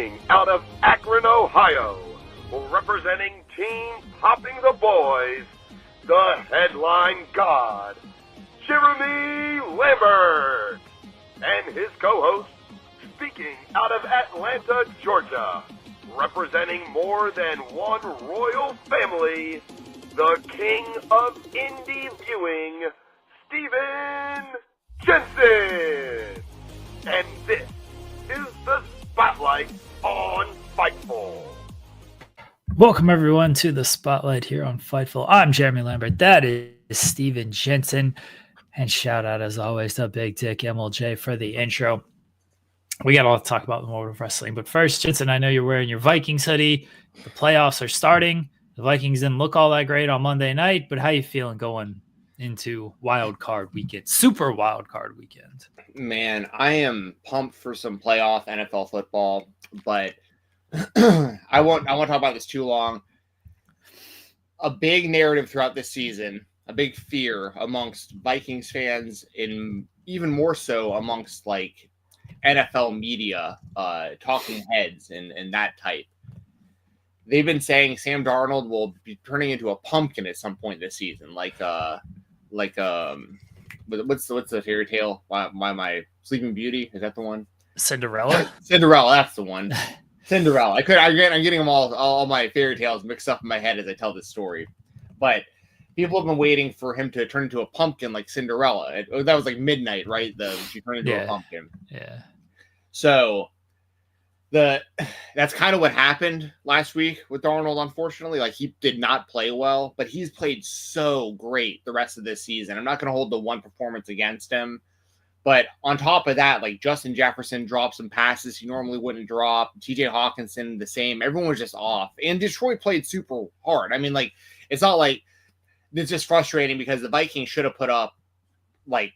Speaking out of Akron, Ohio, representing Team Popping the Boys, the headline god, Jeremy Lambert, and his co-host, speaking out of Atlanta, Georgia, representing more than one royal family, the king of indie viewing, Stephen Jensen. And this is the Spotlight on Fightful. Welcome everyone to the Spotlight here on Fightful. I'm Jeremy Lambert. That is Stephen Jensen. And shout out as always to Big Dick MLJ for the intro. We got a lot to talk about in the world of wrestling. But first, Jensen, I know you're wearing your Vikings hoodie. The playoffs are starting. The Vikings didn't look all that great on Monday night, but how you feeling going into wild card weekend, super wild card weekend? Man, I am pumped for some playoff NFL football, but I won't talk about this too long. A big narrative throughout this season, a big fear amongst Vikings fans, and even more so amongst like NFL media, talking heads and that type. They've been saying Sam Darnold will be turning into a pumpkin at some point this season, what's the fairy tale? Why am I Sleeping Beauty? Is that the one? Cinderella. Cinderella, that's the one. Cinderella. I'm getting them all my fairy tales mixed up in my head as I tell this story. But people have been waiting for him to turn into a pumpkin like Cinderella. That was like midnight, right? She turned into a pumpkin. Yeah. So that's kind of what happened last week with Darnold, unfortunately. Like, he did not play well, but he's played so great the rest of this season. I'm not going to hold the one performance against him. But on top of that, like, Justin Jefferson dropped some passes he normally wouldn't drop. TJ Hawkinson, the same. Everyone was just off. And Detroit played super hard. I mean, like, it's not like it's just frustrating because the Vikings should have put up like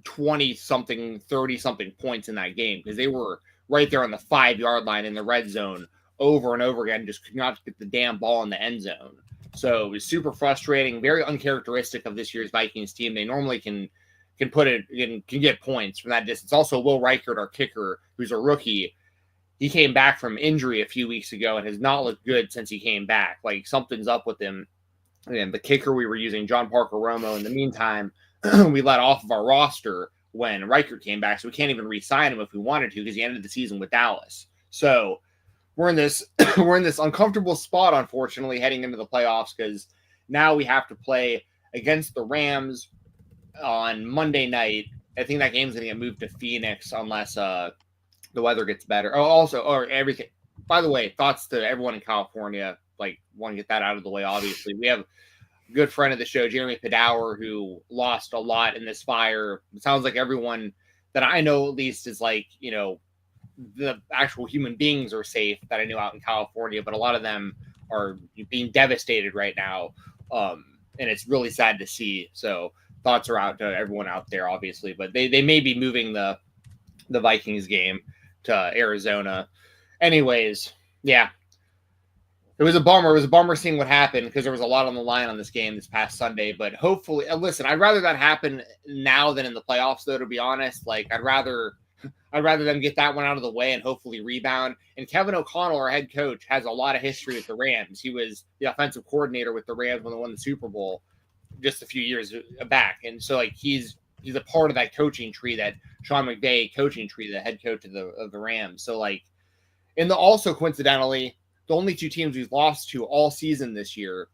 20-something, 30-something points in that game because they were right there on the 5-yard line in the red zone over and over again, just could not get the damn ball in the end zone. So it was super frustrating, very uncharacteristic of this year's Vikings team. They normally can put it in, can get points from that distance. Also, Will Reichert, our kicker, who's a rookie, he came back from injury a few weeks ago and has not looked good since he came back. Like, something's up with him. And the kicker we were using, John Parker Romo, in the meantime, we let off of our roster when Reichert came back, so we can't even re-sign him if we wanted to because he ended the season with Dallas. So we're in this uncomfortable spot, unfortunately, heading into the playoffs because now we have to play against the Rams on Monday night. I think that game's going to get moved to Phoenix unless the weather gets better. Everything. By the way, thoughts to everyone in California. Like, want to get that out of the way, obviously. We have good friend of the show, Jeremy Padower, who lost a lot in this fire. It sounds like everyone that I know at least is like, you know, the actual human beings are safe that I knew out in California, but a lot of them are being devastated right now. And it's really sad to see. So thoughts are out to everyone out there, obviously, but they may be moving the Vikings game to Arizona. Anyways, yeah. It was a bummer. It was a bummer seeing what happened because there was a lot on the line on this game this past Sunday. But hopefully, listen, I'd rather that happen now than in the playoffs, though, to be honest. Like, I'd rather them get that one out of the way and hopefully rebound. And Kevin O'Connell, our head coach, has a lot of history with the Rams. He was the offensive coordinator with the Rams when they won the Super Bowl just a few years back. And so, like, he's a part of that coaching tree, that Sean McVay coaching tree, the head coach of the Rams. So, like, also coincidentally, the only two teams we've lost to all season this year,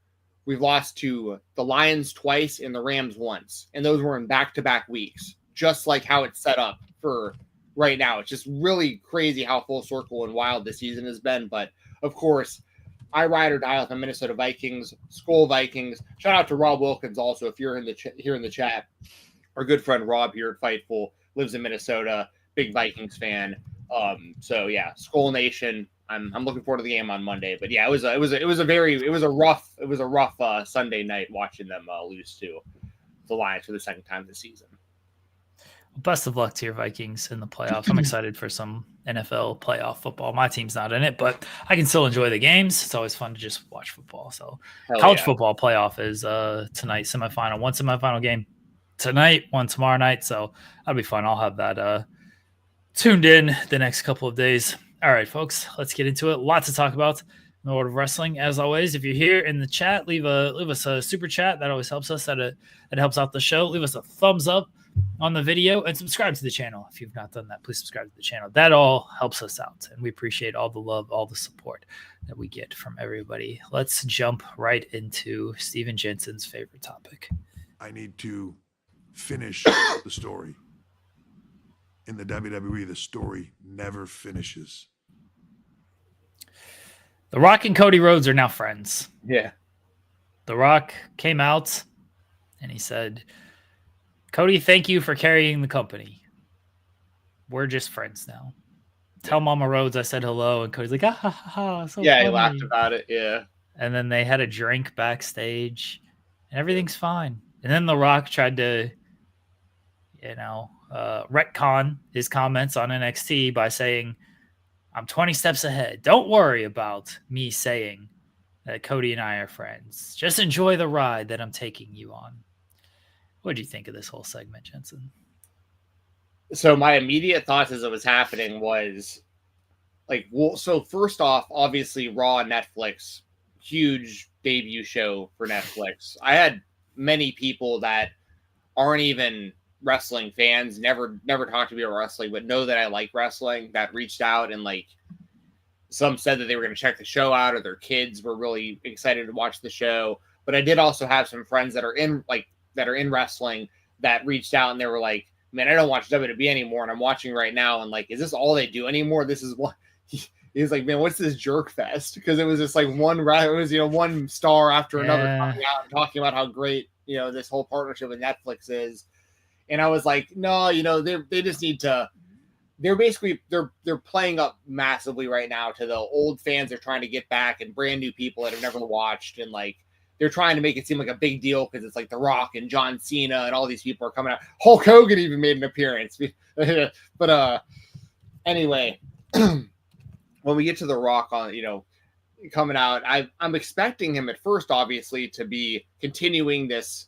we've lost to the Lions twice and the Rams once. And those were in back-to-back weeks, just like how it's set up for right now. It's just really crazy how full circle and wild this season has been. But, of course, I ride or die with the Minnesota Vikings, Skull Vikings. Shout out to Rob Wilkins also, if you're here in the chat. Our good friend Rob here at Fightful lives in Minnesota, big Vikings fan. So, yeah, Skull Nation. I'm looking forward to the game on Monday, but yeah, it was a rough Sunday night watching them lose to the Lions for the second time this season. Best of luck to your Vikings in the playoffs. I'm excited for some NFL playoff football. My team's not in it, but I can still enjoy the games. It's always fun to just watch football. So college football playoff is tonight, semifinal, one semifinal game tonight, one tomorrow night. So that'll be fun. I'll have that tuned in the next couple of days. All right, folks, let's get into it. Lots to talk about in the world of wrestling. As always, if you're here in the chat, leave us a super chat. That always helps us. That helps out the show. Leave us a thumbs up on the video and subscribe to the channel. If you've not done that, please subscribe to the channel. That all helps us out, and we appreciate all the love, all the support that we get from everybody. Let's jump right into Stephen Jensen's favorite topic. I need to finish the story. In the WWE, the story never finishes. The Rock and Cody Rhodes are now friends. Yeah. The Rock came out and he said, Cody, thank you for carrying the company. We're just friends now. Tell Mama Rhodes I said hello. And Cody's like, ah, ha, ha, ha, so yeah, funny. He laughed about it. Yeah. And then they had a drink backstage and everything's fine. And then The Rock tried to, retcon his comments on NXT by saying, I'm 20 steps ahead. Don't worry about me saying that Cody and I are friends. Just enjoy the ride that I'm taking you on. What did you think of this whole segment, Jensen? So my immediate thoughts as it was happening was so first off, obviously Raw on Netflix, huge debut show for Netflix. I had many people that aren't even wrestling fans, never talked to me about wrestling, but know that I like wrestling, that reached out and some said that they were going to check the show out, or their kids were really excited to watch the show. But I did also have some friends that are in wrestling that reached out and they were like, man, I don't watch WWE anymore, and I'm watching right now, and is this all they do anymore? This is what he's like, man, what's this jerk fest? Because it was just one star after another coming out and talking about how great this whole partnership with Netflix is. And I was like, no, they just need to. They're playing up massively right now to the old fans they're trying to get back and brand new people that have never watched, and they're trying to make it seem like a big deal because it's The Rock and John Cena and all these people are coming out. Hulk Hogan even made an appearance. But anyway, when we get to The Rock coming out, I'm expecting him at first, obviously, to be continuing this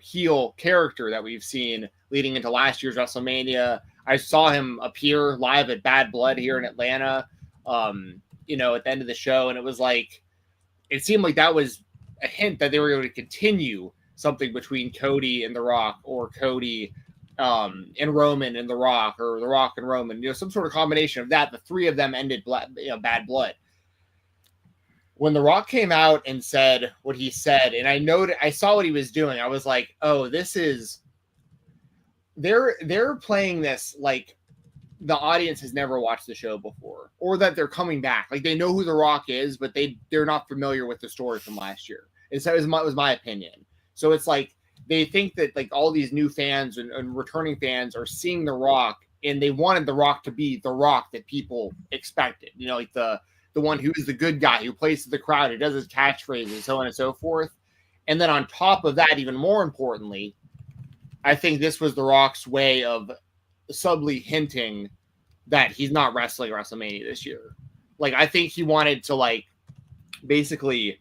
heel character that we've seen leading into last year's WrestleMania. I saw him appear live at Bad Blood here in Atlanta, at the end of the show. And it was it seemed like that was a hint that they were going to continue something between Cody and The Rock, or Cody and Roman and The Rock, or The Rock and Roman, some sort of combination of that. The three of them ended Bad Blood. When The Rock came out and said what he said, and I saw what he was doing, I was like, oh, this is, they're playing this like the audience has never watched the show before, or that they're coming back. They know who The Rock is, but they're not familiar with the story from last year. And so it was my opinion. So it's they think that all these new fans and returning fans are seeing The Rock, and they wanted The Rock to be The Rock that people expected. The one who is the good guy, who plays to the crowd, who does his catchphrases, so on and so forth. And then on top of that, even more importantly, I think this was The Rock's way of subtly hinting that he's not wrestling WrestleMania this year. I think he wanted to basically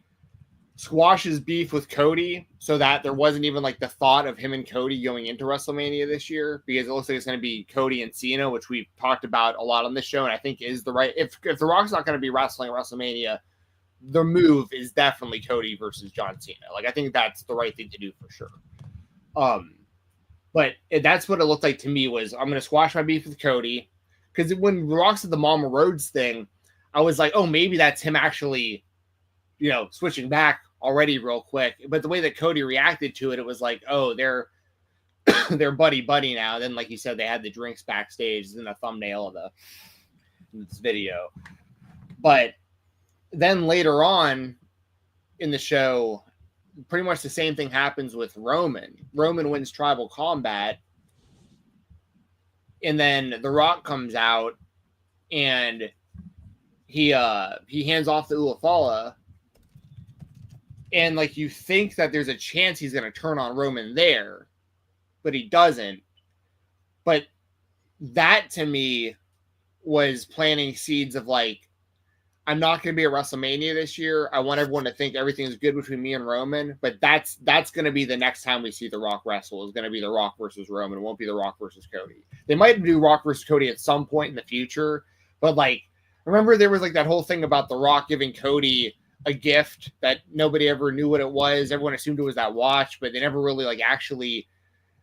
squash his beef with Cody so that there wasn't even the thought of him and Cody going into WrestleMania this year, because it looks like it's going to be Cody and Cena, which we've talked about a lot on this show. And I think is the right, if The Rock's not going to be wrestling WrestleMania, the move is definitely Cody versus John Cena. I think that's the right thing to do for sure. But that's what it looked like to me, was I'm going to squash my beef with Cody. Because when The Rock said the Mama Rhodes thing, I was like, oh, maybe that's him actually, switching back already real quick. But the way that Cody reacted to it, it was like, oh, they're buddy now. Then, like you said, they had the drinks backstage in the thumbnail of this video. But then later on in the show, pretty much the same thing happens with Roman. Roman wins Tribal Combat, and then The Rock comes out and he hands off the Ulafala. And you think that there's a chance he's going to turn on Roman there, but he doesn't. But that to me was planting seeds of I'm not going to be at WrestleMania this year. I want everyone to think everything's good between me and Roman, but that's going to be the next time we see The Rock wrestle, is going to be The Rock versus Roman. It won't be The Rock versus Cody. They might do Rock versus Cody at some point in the future, but remember there was like that whole thing about The Rock giving Cody a gift that nobody ever knew what it was. Everyone assumed it was that watch, but they never really like actually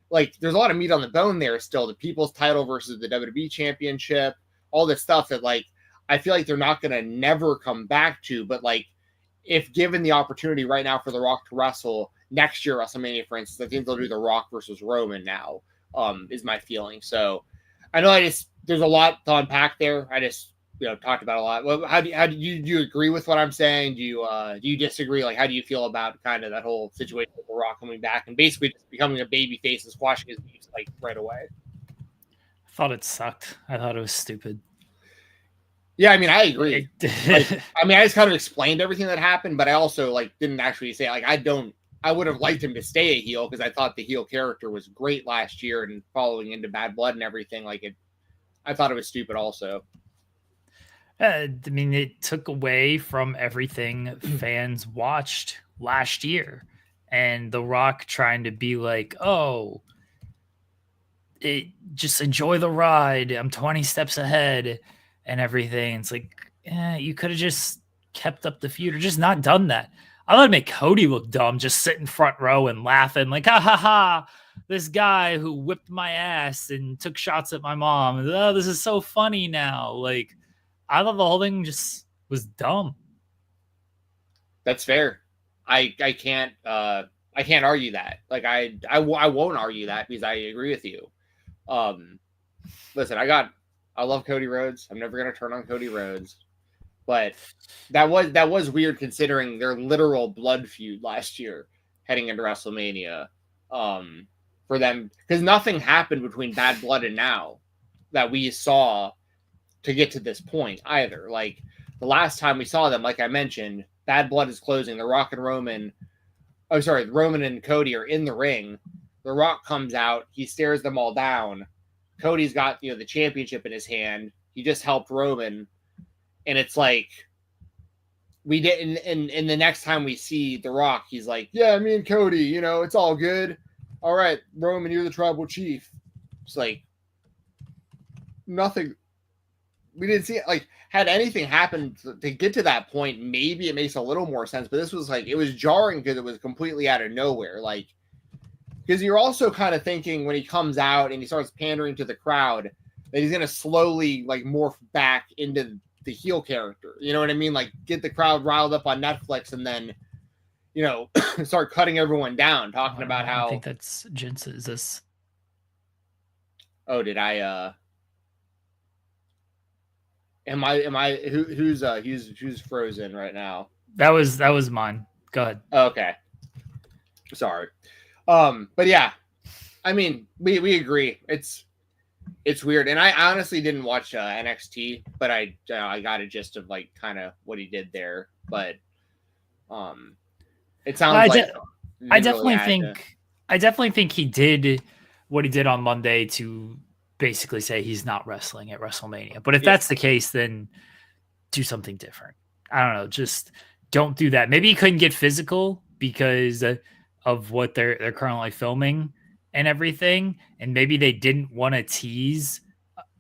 like. There's a lot of meat on the bone there still. The People's title versus the WWE Championship, all this stuff that like I feel like they're not gonna never come back to. But like, if given the opportunity right now for The Rock to wrestle next year WrestleMania, for instance, I think they'll do The Rock versus Roman now. Is my feeling. So I know there's a lot to unpack there. I just talked about a lot. Well, how do you agree with what I'm saying? Do you disagree? Like, how do you feel about kind of that whole situation with The Rock coming back and basically just becoming a baby face and squashing his beefs like right away? I thought it sucked. I thought it was stupid. Yeah, I mean, I agree. Like, I mean, I just kind of explained everything that happened, but I also like didn't actually say like I would have liked him to stay a heel because I thought the heel character was great last year and following into Bad Blood and everything. I thought it was stupid also. I mean, it took away from everything fans watched last year, and The Rock trying to be like, "Oh, just enjoy the ride. I'm 20 steps ahead," and everything. It's like, you could have just kept up the feud or just not done that. I would make Cody look dumb, just sitting front row and laughing like, "Ha ha ha! This guy who whipped my ass and took shots at my mom. Oh, this is so funny now." Like, I thought the whole thing just was dumb. That's fair. I can't argue that. Like I won't argue that because I agree with you. Listen, I love Cody Rhodes. I'm never gonna turn on Cody Rhodes, but that was weird considering their literal blood feud last year heading into WrestleMania. For them, because nothing happened between Bad Blood and now that we saw to get to this point either. Like the last time we saw them, like I mentioned, Bad Blood is closing. The Rock and Roman, Roman and Cody are in the ring. The Rock comes out. He stares them all down. Cody's got the championship in his hand. He just helped Roman, and it's like we didn't. And the next time we see The Rock, he's like, "Yeah, me and Cody, it's all good. All right, Roman, you're the tribal chief." It's like nothing. We didn't see it. Like, had anything happened to get to that point, maybe it makes a little more sense. But this was like, it was jarring because it was completely out of nowhere. Like, because you're also kind of thinking when he comes out and he starts pandering to the crowd that he's going to slowly like morph back into the heel character. You know what I mean? Like, get the crowd riled up on Netflix and then, start cutting everyone down, talking about how. I think that's Jensen. Is this? Oh, did I? Am I? Who's frozen right now? That was mine. Go ahead. Okay. Sorry. But yeah, I mean, we agree. It's weird, and I honestly didn't watch NXT, but I got a gist of like kind of what he did there. But it sounds I definitely think he did what he did on Monday to basically say he's not wrestling at WrestleMania. But if that's the case, then do something different. I don't know. Just don't do that. Maybe he couldn't get physical because of what they're currently filming and everything. And maybe they didn't want to tease,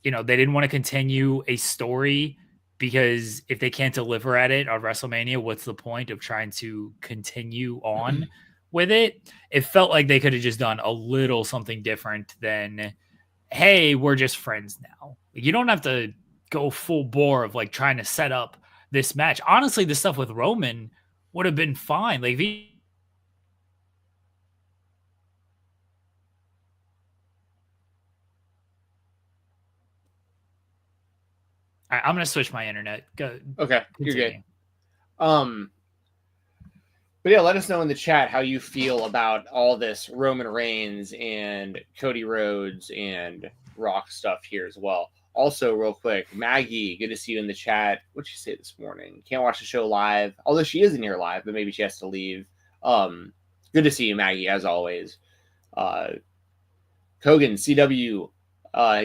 they didn't want to continue a story because if they can't deliver at it on WrestleMania, what's the point of trying to continue on with it? It felt like they could have just done a little something different than, hey, we're just friends now. You don't have to go full bore of like trying to set up this match. Honestly, the stuff with Roman would have been fine. Like I'm gonna switch my internet. Go. Okay, you're good. But yeah, let us know in the chat how you feel about all this Roman Reigns and Cody Rhodes and Rock stuff here as well. Also, real quick, Maggie, good to see you in the chat. What'd she say this morning? Can't watch the show live, although she is in here live, but maybe she has to leave. Good to see you, Maggie, as always. Kogan, CW,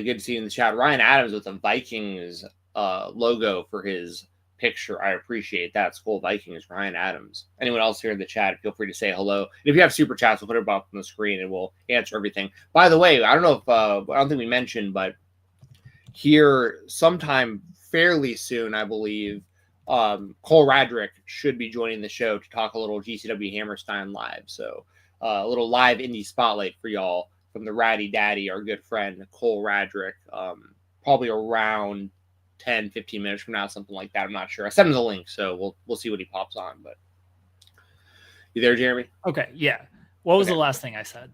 good to see you in the chat. Ryan Adams with the Vikings logo for his picture. I appreciate that. Skull Vikings, Ryan Adams. Anyone else here in the chat, feel free to say hello. And if you have super chats, we'll put it up on the screen and we'll answer everything. By the way, I don't know if I don't think we mentioned, but here sometime fairly soon, I believe, Cole Radrick should be joining the show to talk a little GCW Hammerstein live. So a little live indie spotlight for y'all from the Ratty Daddy, our good friend Cole Radrick, probably around 10, 15 minutes from now, something like that. I'm not sure. I sent him the link, so we'll see what he pops on. But you there, Jeremy? Okay, yeah. What was the last thing I said?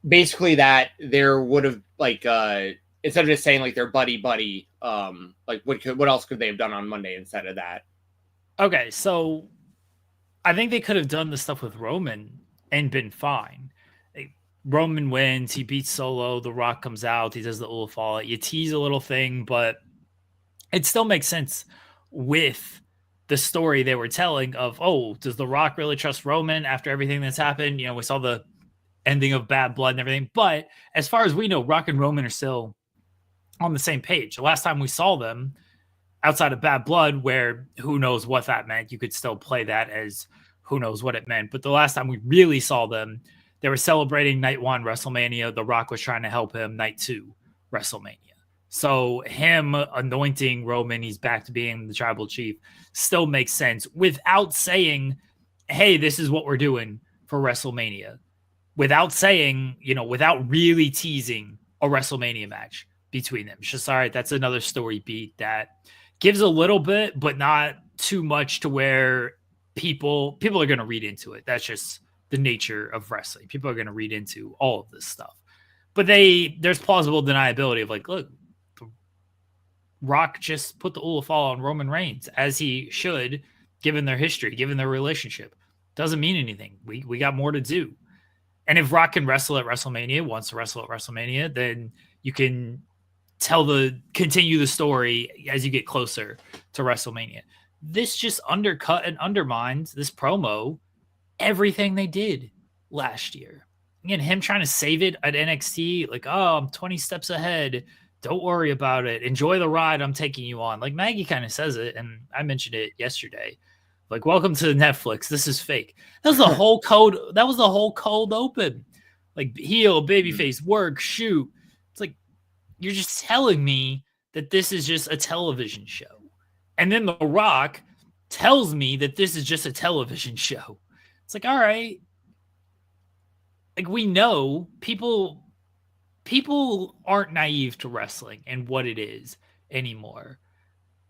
Basically that there would have instead of just saying like they're buddy, what else could they have done on Monday instead of that? Okay, so I think they could have done the stuff with Roman and been fine. Roman wins, he beats Solo, The Rock comes out, he does the Ula Fall. You tease a little thing, but it still makes sense with the story they were telling of, oh, does The Rock really trust Roman after everything that's happened? You know, we saw the ending of Bad Blood and everything. But as far as we know, Rock and Roman are still on the same page. The last time we saw them outside of Bad Blood, where who knows what that meant, you could still play that as who knows what it meant. But the last time we really saw them, they were celebrating night 1 WrestleMania. The Rock was trying to help him night 2 WrestleMania. So him anointing Roman, he's back to being the tribal chief, still makes sense without saying, hey, this is what we're doing for WrestleMania. Without saying, without really teasing a WrestleMania match between them. It's just, all right, that's another story beat that gives a little bit, but not too much to where people are going to read into it. That's just the nature of wrestling. People are going to read into all of this stuff. But there's plausible deniability of like, look, Rock just put the Ula Fall on Roman Reigns, as he should, given their history, given their relationship. Doesn't mean anything. We got more to do. And if Rock can wrestle at WrestleMania, wants to wrestle at WrestleMania, then you can continue the story as you get closer to WrestleMania. This just undercut and undermines this promo, everything they did last year. Again, him trying to save it at NXT, like, oh, I'm 20 steps ahead. Don't worry about it. Enjoy the ride I'm taking you on. Like Maggie kind of says it, and I mentioned it yesterday. Like, welcome to Netflix. This is fake. That was the whole code. That was the whole cold open. Like heel, babyface, work, shoot. It's like, you're just telling me that this is just a television show. And then The Rock tells me that this is just a television show. It's like, all right. Like, we know people aren't naive to wrestling and what it is anymore.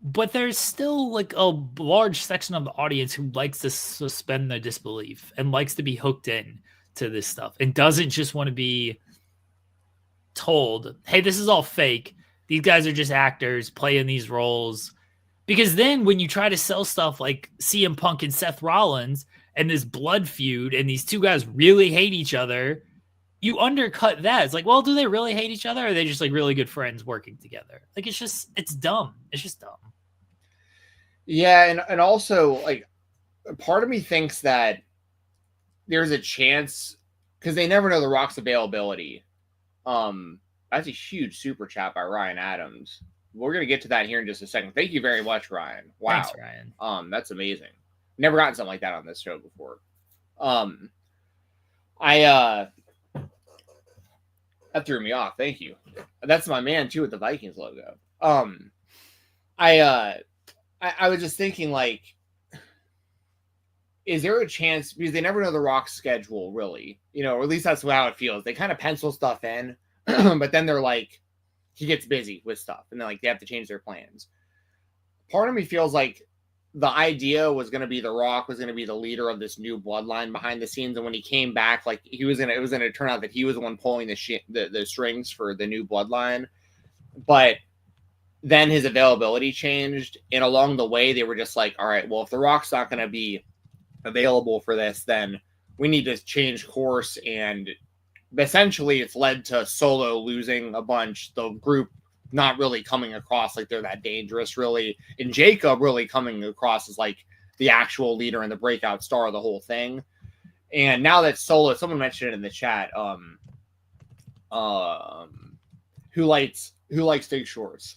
But there's still like a large section of the audience who likes to suspend their disbelief and likes to be hooked in to this stuff and doesn't just want to be told, hey, this is all fake. These guys are just actors playing these roles. Because then when you try to sell stuff like CM Punk and Seth Rollins and this blood feud and these two guys really hate each other, you undercut that. It's like, well, do they really hate each other? Or are they just like really good friends working together? Like, it's dumb. It's just dumb. Yeah. And also, like, part of me thinks that there's a chance, because they never know The Rock's availability. That's a huge super chat by Ryan Adams. We're going to get to that here in just a second. Thank you very much, Ryan. Wow. Thanks, Ryan. That's amazing. Never gotten something like that on this show before. That threw me off. Thank you. That's my man too with the Vikings logo. I was just thinking, like, is there a chance, because they never know The Rock's schedule really, or at least that's how it feels. They kind of pencil stuff in, but then they're like, he gets busy with stuff, and then like they have to change their plans. Part of me feels like the idea was going to be The Rock was going to be the leader of this new bloodline behind the scenes, and when he came back, like it was going to turn out that he was the one pulling the strings for the new bloodline. But then his availability changed, and along the way they were just like, all right, well, if The Rock's not going to be available for this, then we need to change course. And essentially it's led to Solo losing a bunch, the group not really coming across like they're that dangerous really, and Jacob really coming across as like the actual leader and the breakout star of the whole thing. And now that Solo, someone mentioned it in the chat, who likes Big Shorts,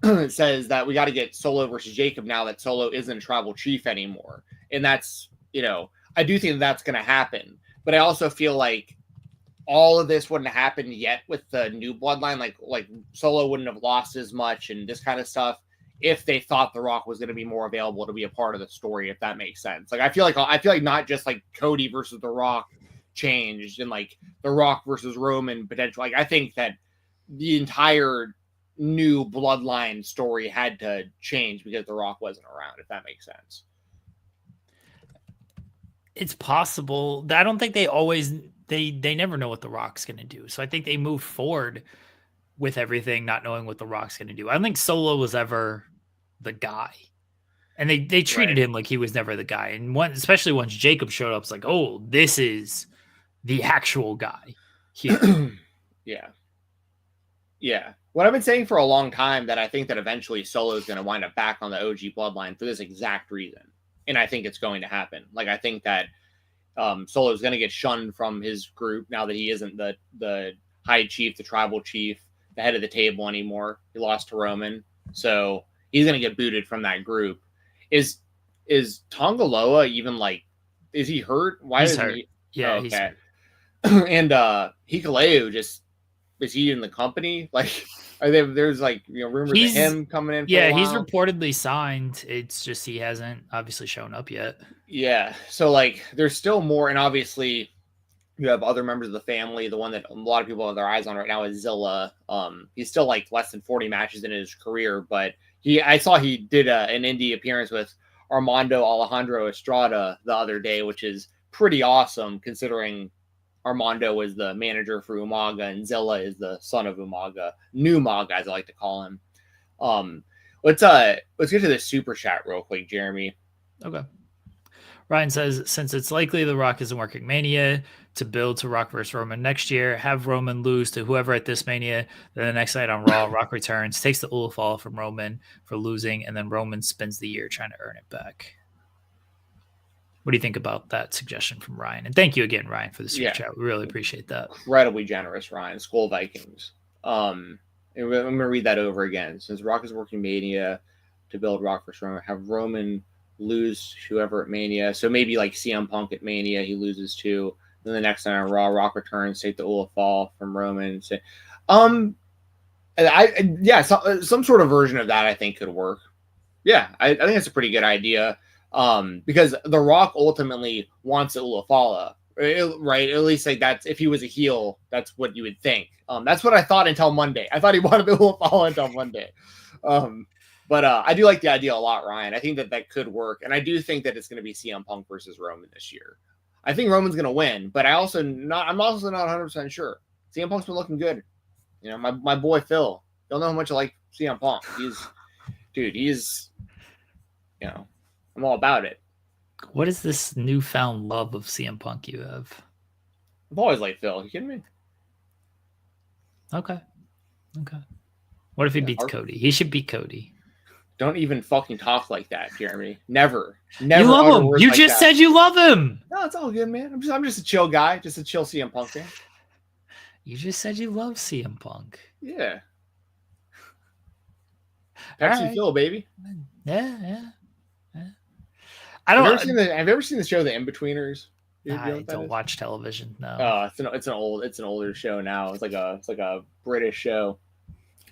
it says that we got to get Solo versus Jacob now that Solo isn't tribal chief anymore. And that's, I do think that's going to happen. But I also feel like all of this wouldn't have happened yet with the new bloodline. Like Solo wouldn't have lost as much and this kind of stuff if they thought The Rock was going to be more available to be a part of the story, if that makes sense. Like I feel like not just like Cody versus The Rock changed and like The Rock versus Roman potential. Like I think that the entire new bloodline story had to change because The Rock wasn't around, if that makes sense. It's possible. I don't think they never know what The Rock's going to do. So I think they move forward with everything not knowing what The Rock's going to do. I don't think Solo was ever the guy. And they treated him like he was never the guy. And especially once Jacob showed up, it's like, oh, this is the actual guy here. Yeah. Yeah. What I've been saying for a long time that I think that eventually Solo is going to wind up back on the OG bloodline for this exact reason. And I think it's going to happen. Like, I think that Solo is going to get shunned from his group now that he isn't the high chief, the tribal chief, the head of the table anymore. He lost to Roman. So he's going to get booted from that group. Is Tongaloa even like, is he hurt? Why he's is hurt. he? Yeah, oh, he's okay. hurt. And Hikuleo just, is he in the company? Like, there's like, rumors of him coming in. Yeah, he's reportedly signed. It's just he hasn't obviously shown up yet. Yeah, so like there's still more, and obviously you have other members of the family. The one that a lot of people have their eyes on right now is Zilla. He's still like less than 40 matches in his career, but I saw he did an indie appearance with Armando Alejandro Estrada the other day, which is pretty awesome considering Armando was the manager for Umaga and Zilla is the son of Umaga, new Maga as I like to call him. Let's get to the super chat real quick, Jeremy. Okay. Ryan says, since it's likely The Rock isn't working Mania to build to Rock versus Roman next year, have Roman lose to whoever at this Mania. Then the next night on Raw, Rock returns, takes the Ulafal from Roman for losing, and then Roman spends the year trying to earn it back. What do you think about that suggestion from Ryan? And thank you again, Ryan, for the super chat. We really appreciate that. Incredibly generous, Ryan. Skull Vikings. I'm going to read that over again. Since Rock is working Mania to build Rock versus Roman, have Roman lose whoever at Mania. So maybe like CM Punk at Mania, he loses to. Then the next night on Raw, Rock returns, take the Ulafal from Roman. Say, some sort of version of that I think could work. Yeah, I think that's a pretty good idea. Because The Rock ultimately wants the Ulafala, right? At least like that's if he was a heel, that's what you would think. That's what I thought until Monday. I thought he wanted the Ulafala until Monday. But I do like the idea a lot, Ryan. I think that could work, and I do think that it's going to be CM Punk versus Roman this year. I think Roman's going to win, but I'm also not 100% sure. CM Punk's been looking good. My boy Phil. Don't know how much I like CM Punk. He's I'm all about it. What is this newfound love of CM Punk you have? I've always liked Phil. You kidding me? Okay. What if he beats Cody? He should beat Cody. Don't even fucking talk like that, Jeremy. Never. You love him. You just said you love him. No, it's all good, man. I'm just a chill guy. Just a chill CM Punk fan. You just said you love CM Punk. Yeah. Pepsi Phil, baby. Yeah. Have you ever seen the show The In-Betweeners? I don't watch television. No. Oh, it's an older show now. It's like a British show.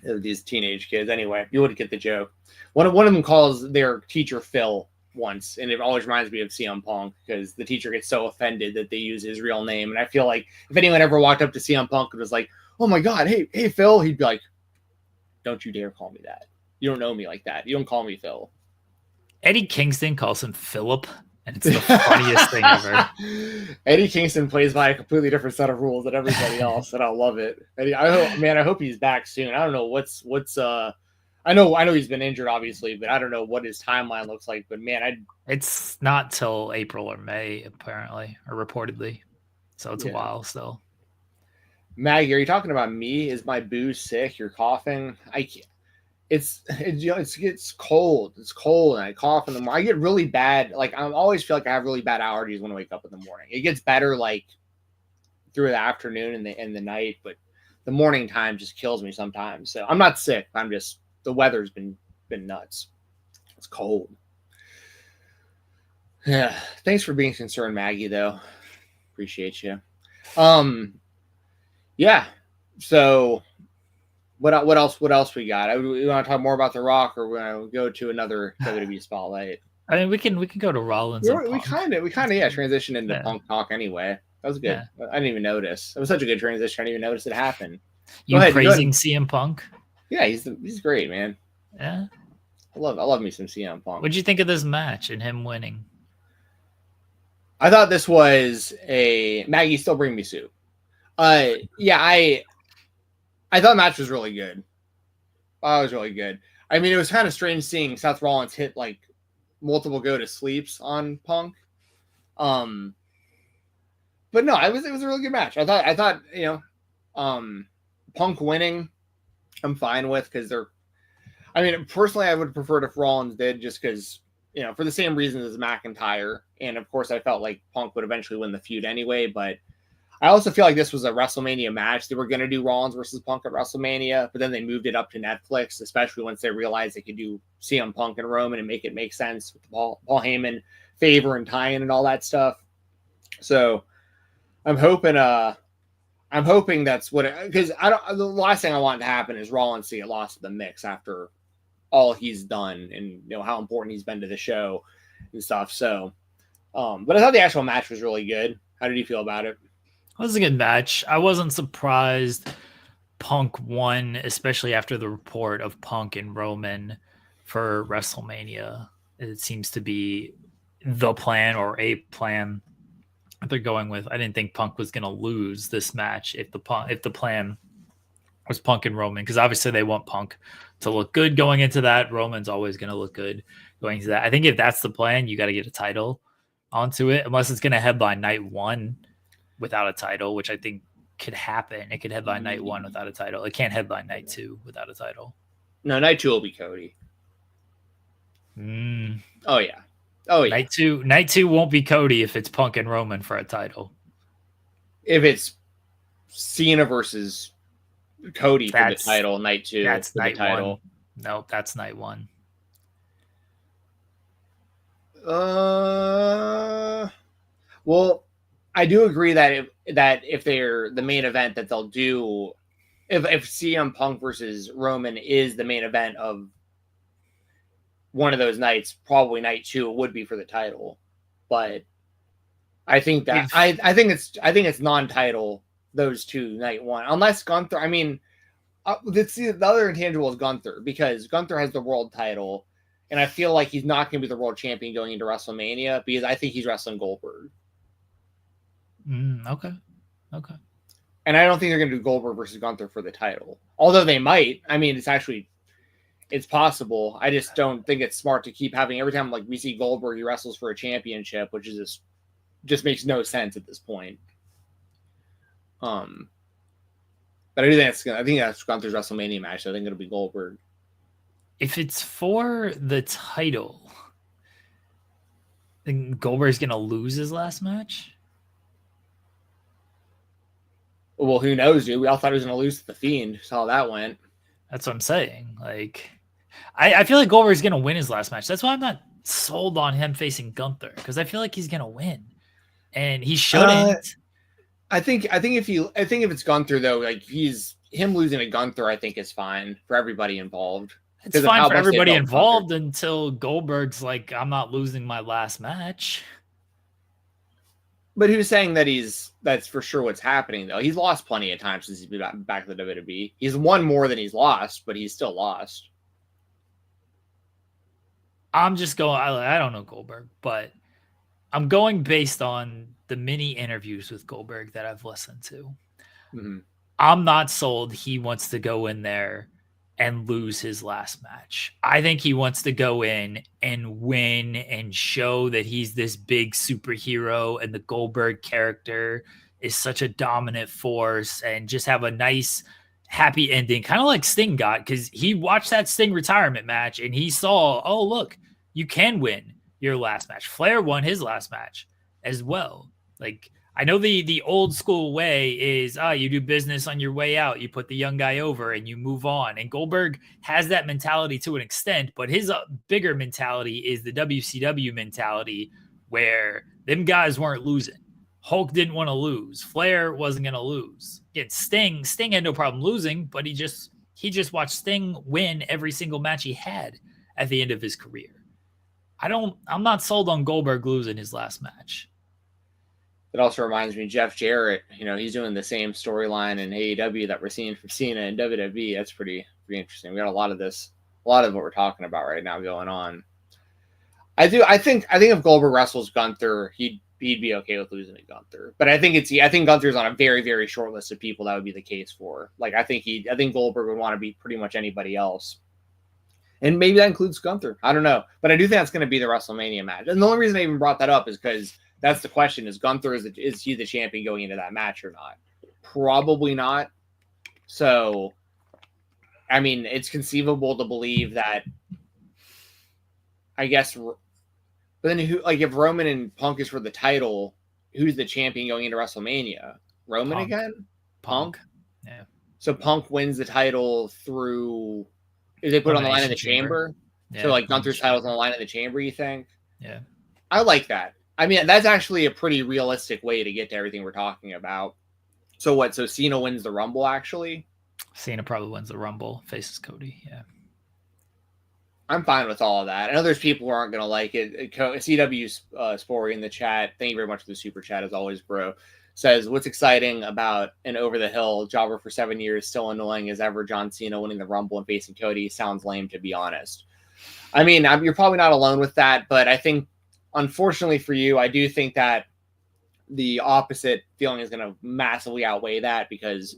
These teenage kids. Anyway, you would get the joke. One of them calls their teacher Phil once, and it always reminds me of CM Punk because the teacher gets so offended that they use his real name. And I feel like if anyone ever walked up to CM Punk and was like, "Oh my God, hey Phil," he'd be like, "Don't you dare call me that. You don't know me like that. You don't call me Phil." Eddie Kingston calls him Philip, and it's the funniest thing ever. Eddie Kingston plays by a completely different set of rules than everybody else, and I love it. Eddie, I hope he's back soon. I don't know what's I know he's been injured, obviously, but I don't know what his timeline looks like. But man, it's not till April or May, apparently, or reportedly. So it's a while still. Maggie, are you talking about me? Is my booze sick? You're coughing? I can't. It's cold. It's cold, and I cough in the morning. I get really bad. Like I always feel like I have really bad allergies when I wake up in the morning. It gets better like through the afternoon and the night, but the morning time just kills me sometimes. So I'm not sick. I'm just the weather's been nuts. It's cold. Yeah. Thanks for being concerned, Maggie. Though appreciate you. Yeah. So what else we got? We want to talk more about The Rock, or we want to go to another WWE spotlight? I mean, we can go to Rollins. We kind of transitioned into Punk talk anyway. That was good. Yeah. I didn't even notice. It was such a good transition. I didn't even notice it happened. You praising CM Punk? Yeah, he's great, man. Yeah. I love me some CM Punk. What'd you think of this match and him winning? I thought this was a Maggie still bring me soup. Yeah, I thought the match was really good. Oh, it was really good. I mean, it was kind of strange seeing Seth Rollins hit like multiple go to sleeps on Punk. But no, it was a really good match. I thought Punk winning, I'm fine with, because I mean, personally, I would prefer it if Rollins did, just because, for the same reasons as McIntyre. And of course, I felt like Punk would eventually win the feud anyway. But I also feel like this was a WrestleMania match. They were going to do Rollins versus Punk at WrestleMania, but then they moved it up to Netflix, especially once they realized they could do CM Punk and Roman and make it make sense with the Paul Heyman favor and tie-in and all that stuff. So I'm hoping that's what because the last thing I want to happen is Rollins to get lost in the mix after all he's done and how important he's been to the show and stuff. So, but I thought the actual match was really good. How did you feel about it? It was a good match. I wasn't surprised Punk won, especially after the report of Punk and Roman for WrestleMania. It seems to be the plan or a plan that they're going with. I didn't think Punk was going to lose this match if the plan was Punk and Roman, because obviously they want Punk to look good going into that. Roman's always going to look good going into that. I think if that's the plan, you got to get a title onto it, unless it's going to headline night one without a title, which I think could happen. It could headline night one without a title. It can't headline night two without a title. No, night two will be Kody. Oh yeah. Night two won't be Kody if it's Punk and Roman for a title. If it's Cena versus Kody for the title, night two. That's for night the title. One. No, that's night one. Well, I do agree that if they're the main event that they'll do, if CM Punk versus Roman is the main event of one of those nights, probably night two, it would be for the title. But I think that I think it's non-title those two night one, unless Gunther. I mean, the other intangible is Gunther, because Gunther has the world title, and I feel like he's not going to be the world champion going into WrestleMania because I think he's wrestling Goldberg. Okay. And I don't think they're going to do Goldberg versus Gunther for the title. Although they might. I mean, it's possible. I just don't think it's smart to keep having every time like we see Goldberg, he wrestles for a championship, which is just makes no sense at this point. But I think that's Gunther's WrestleMania match. So I think it'll be Goldberg. If it's for the title, then Goldberg's going to lose his last match. Well, who knows, dude? We all thought he was going to lose to the Fiend. Saw how that went. That's what I'm saying. Like, I feel like Goldberg's going to win his last match. That's why I'm not sold on him facing Gunther, because I feel like he's going to win, and he shouldn't. I think if it's Gunther though, like him losing to Gunther, I think is fine for everybody involved. It's fine for everybody involved until Goldberg's like, I'm not losing my last match. But who's saying that that's for sure what's happening, though? He's lost plenty of times since he's been back to the WWE. He's won more than he's lost, but he's still lost. I'm just going, I don't know Goldberg, but I'm going based on the mini interviews with Goldberg that I've listened to. Mm-hmm. I'm not sold he wants to go in there and lose his last match. I think he wants to go in and win and show that he's this big superhero and the Goldberg character is such a dominant force, and just have a nice happy ending, kind of like Sting got, because he watched that Sting retirement match and he saw, oh, look, you can win your last match. Flair won his last match as well. Like, I know the old school way is you do business on your way out. You put the young guy over and you move on. And Goldberg has that mentality to an extent, but his bigger mentality is the WCW mentality, where them guys weren't losing. Hulk didn't want to lose. Flair wasn't going to lose. Sting had no problem losing, but he just watched Sting win every single match he had at the end of his career. I'm not sold on Goldberg losing his last match. It also reminds me, Jeff Jarrett, he's doing the same storyline in AEW that we're seeing from Cena and WWE. That's pretty interesting. We got a lot of what we're talking about right now going on. I think if Goldberg wrestles Gunther, he'd be okay with losing to Gunther. But I think Gunther's on a very, very short list of people that would be the case for. Like, I think Goldberg would want to beat pretty much anybody else. And maybe that includes Gunther. I don't know. But I do think that's going to be the WrestleMania match. And the only reason I even brought that up is because that's the question: is Gunther, is he the champion going into that match or not? Probably not. So, I mean, it's conceivable to believe that, I guess. But then, if Roman and Punk is for the title, who's the champion going into WrestleMania? Roman Punk. again? Punk? Yeah. So Punk wins the title through. Is they put it on the line in the chamber? Yeah, so Gunther's title's on the line in the chamber, you think? Yeah. I like that. I mean, that's actually a pretty realistic way to get to everything we're talking about. So what? So Cena wins the Rumble, actually? Cena probably wins the Rumble, faces Cody. Yeah. I'm fine with all of that. I know there's people who aren't going to like it. CW's Spory in the chat. Thank you very much for the super chat, as always, bro. Says, what's exciting about an over-the-hill jobber for 7 years, still annoying as ever, John Cena winning the Rumble and facing Cody? Sounds lame, to be honest. I mean, you're probably not alone with that, but I think, unfortunately for you, I do think that the opposite feeling is going to massively outweigh that, because